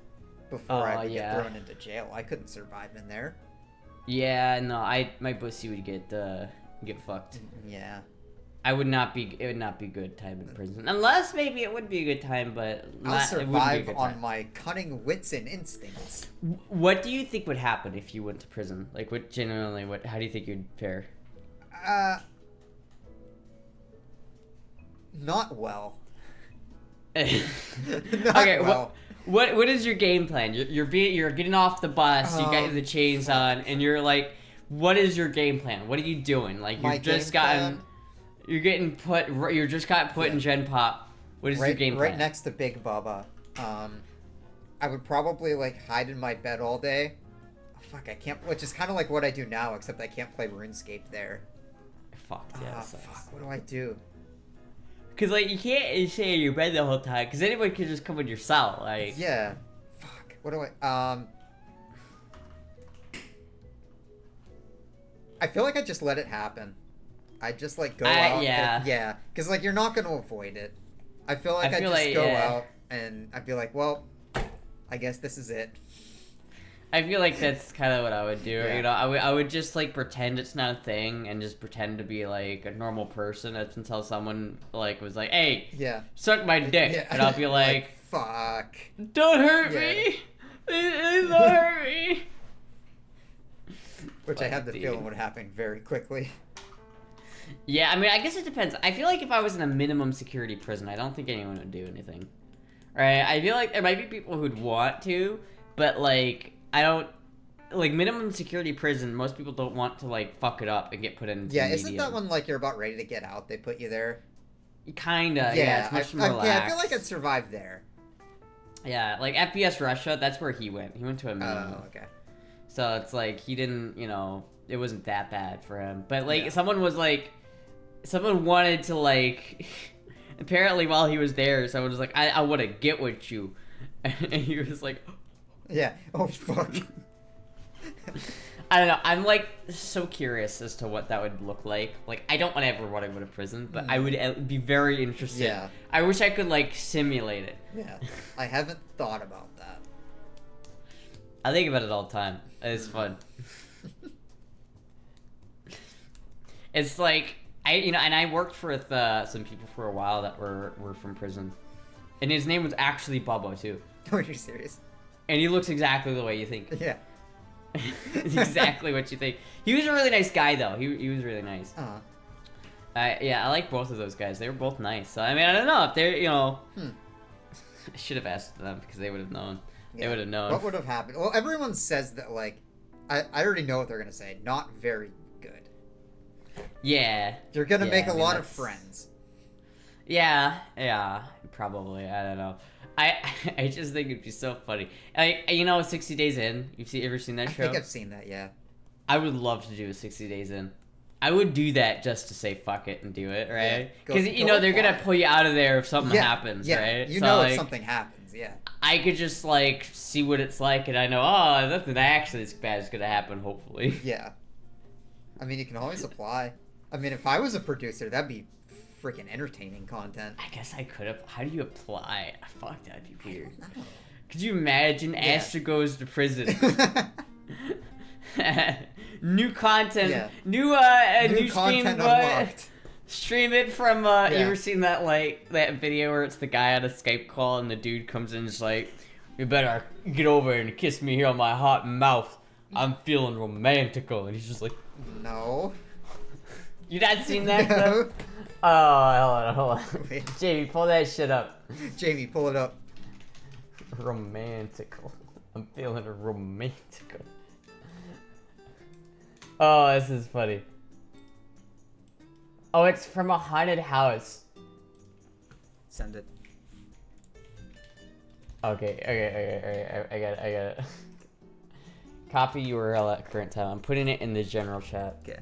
before I would get thrown into jail. I couldn't survive in there. Yeah, no, my pussy would get fucked. Yeah. It would not be good time in prison. Unless maybe it would be a good time, but I'll it wouldn't be a survive good on time. my cunning wits and instincts. What do you think would happen if you went to prison? Like, how do you think you'd fare? Not well. Okay, Not well. what is your game plan? You're getting off the bus, you got the chains on, and you're like, what is your game plan? What are you doing? Like, My you've just game gotten, plan? you just got put in Gen Pop. What is your game plan? Right next to Big Bubba. I would probably like hide in my bed all day. Oh, fuck, I can't. Which is kind of like what I do now, except I can't play RuneScape there. Fuck yeah. that sucks. Fuck. What do I do? Cause like you can't stay in your bed the whole time, cause anyone can just come in your cell. Like Yeah. Fuck. What do I? I feel like I just let it happen. I just like go out. Yeah. Yeah. Cause like you're not gonna avoid it. I feel like I just go out and I'd be like, well, I guess this is it. I feel like that's kind of what I would do. Yeah. You know, I would just like pretend it's not a thing and just pretend to be like a normal person until someone like was like, "Hey, Yeah. suck my dick," Yeah. and I'll be like, fuck. "Don't hurt Yeah. me, please don't hurt me." Which I have the Dude. feeling would happen very quickly. Yeah, I mean, I guess it depends. I feel like if I was in a minimum security prison, I don't think anyone would do anything. Right? I feel like there might be people who'd want to, but like I don't like minimum security prison. Most people don't want to like fuck it up and get put into Yeah, isn't medium. that when like you're about ready to get out, they put you there? Kinda. Yeah, it's much more relaxed. Yeah, I feel like I'd survive there. Yeah, like FPS Russia. That's where he went. He went to a minimum. Oh, okay. So it's like he didn't. It wasn't that bad for him. But like Yeah. someone wanted to like. Apparently, while he was there, someone was like, "I want to get with you," and he was like. Yeah. Oh fuck. I don't know. I'm like so curious as to what that would look like. Like, I don't want to ever want to go to prison, but I would be very interested. Yeah. I wish I could like simulate it. Yeah. I haven't thought about that. I think about it all the time. It's fun. It's like and I worked with some people for a while that were from prison, and his name was actually Bubba too. Oh, you're serious? And he looks exactly the way you think. Yeah. It's exactly what you think. He was a really nice guy, though. He was really nice. I like both of those guys. They were both nice. So I mean, I don't know if they're, I should have asked them because they would have known. Yeah. They would have known. What would have happened? Well, everyone says that, like, I already know what they're gonna say. Not very good. Yeah. You're gonna make a lot of friends. Yeah, probably. I don't know. I just think it'd be so funny. 60 Days In. Ever seen that show? I think I've seen that. Yeah. I would love to do a 60 Days In. I would do that just to say fuck it and do it, right? Because they're gonna pull you out of there if something happens, right? If something happens, yeah. I could just like see what it's like, and I know, nothing actually as bad is gonna happen, hopefully. Yeah. I mean, you can always apply. I mean, if I was a producer, that'd be freaking entertaining content. I guess I could have. How do you apply? Fuck, that'd be weird. Could you imagine Astra goes to prison? New content, new stream, unlocked. Stream it from. You ever seen that video where it's the guy on a Skype call and the dude comes in and is like, "You better get over and kiss me here on my hot mouth. I'm feeling romantical," and he's just like, "No." You not seen that? No. Oh, hold on. Wait. Jamie, pull that shit up. Jamie, pull it up. Romantical. I'm feeling romantical. Oh, this is funny. Oh, it's from a haunted house. Send it. Okay, I got it. Copy URL at current time. I'm putting it in the general chat. Okay.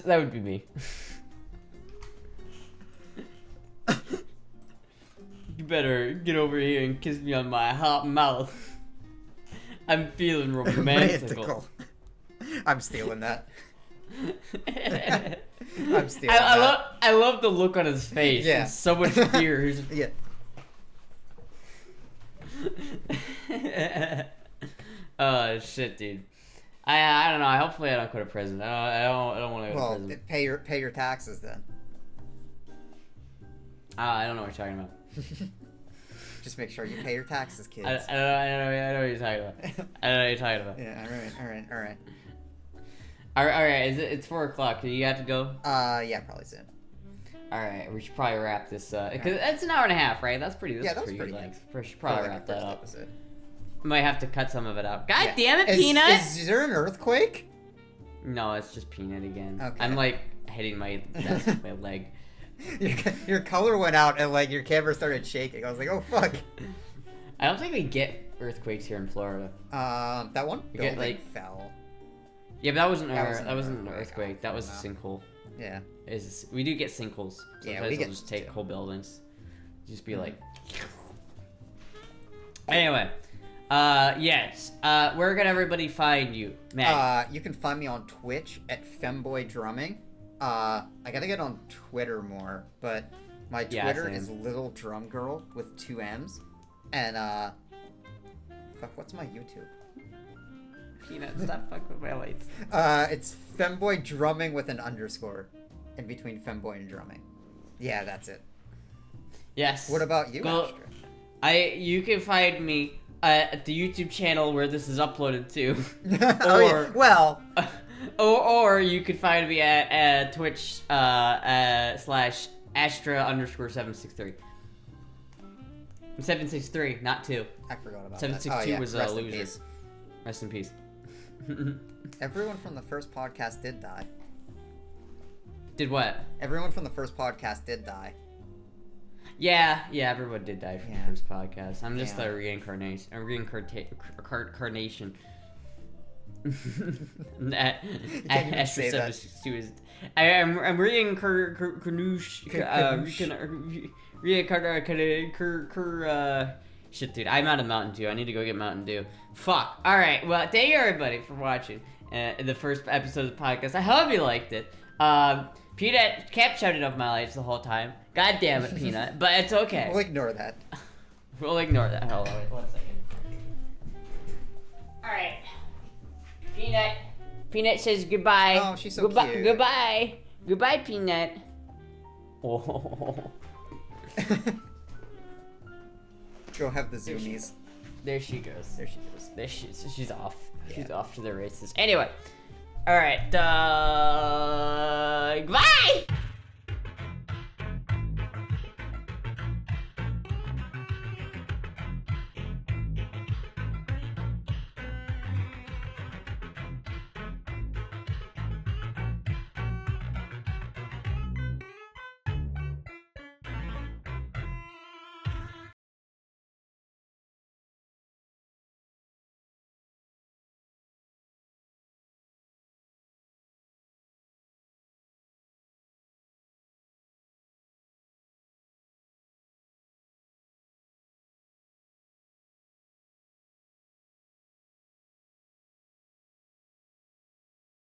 That would be me. You better get over here and kiss me on my hot mouth. I'm feeling romantical. I'm stealing that. I'm stealing that. I love the look on his face. Yeah. There's so much fear. Yeah. Oh shit, dude. I don't know. Hopefully, I don't go to prison. I don't want to go to prison. Pay your taxes then. I don't know what you're talking about. Just make sure you pay your taxes, kids. I know what you're talking about. I know what you're talking about. Yeah. All right. All right. It's 4 o'clock. Do you have to go? Yeah, probably soon. All right. We should probably wrap this. Because it's an hour and a half, right? That's pretty. That's pretty good. We should probably wrap that up. Episode. Might have to cut some of it out. God damn it, Peanut! Is there an earthquake? No, it's just Peanut again. Okay. I'm like hitting my desk with my leg. Your color went out and like your camera started shaking. I was like, oh fuck. I don't think we get earthquakes here in Florida. That one building get, fell. Yeah, but that wasn't an earthquake. That was a sinkhole. Yeah. We do get sinkholes. Sometimes we they'll just take whole buildings. Just be like. Anyway. Yes. Where can everybody find you, Matt? You can find me on Twitch at femboydrunmming. I gotta get on Twitter more, but my Twitter is Little Drum Girl with 2 M's. And, fuck, what's my YouTube? Peanut, stop fucking with my lights. It's femboydrunmming with an underscore in between femboy and drumming. Yeah, that's it. Yes. What about you, Astra? You can find me at the YouTube channel where this is uploaded to. Or you could find me at Twitch / Astra_763. 763, not 2. I forgot about 762 was a loser. Rest in peace. Everyone from the first podcast did die. Did what? Everyone from the first podcast did die. Yeah, everyone did die from the first podcast. I'm just a reincarnation. I'm reincarnation. I'm shit, dude. I'm out of Mountain Dew. I need to go get Mountain Dew. Fuck. All right. Well, thank you everybody for watching the first episode of the podcast. I hope you liked it. Peanut kept shutting off my lights the whole time. God damn it, Peanut. But it's okay. We'll ignore that. We'll ignore that. Hold on, wait 1 second. Alright. Peanut. Peanut says goodbye. Oh, she's so goodbye, cute. Goodbye. Goodbye, Peanut. Oh. Go have the zoomies. There she goes. There she goes. There she's off. Yeah. She's off to the races. Anyway. Alright, goodbye!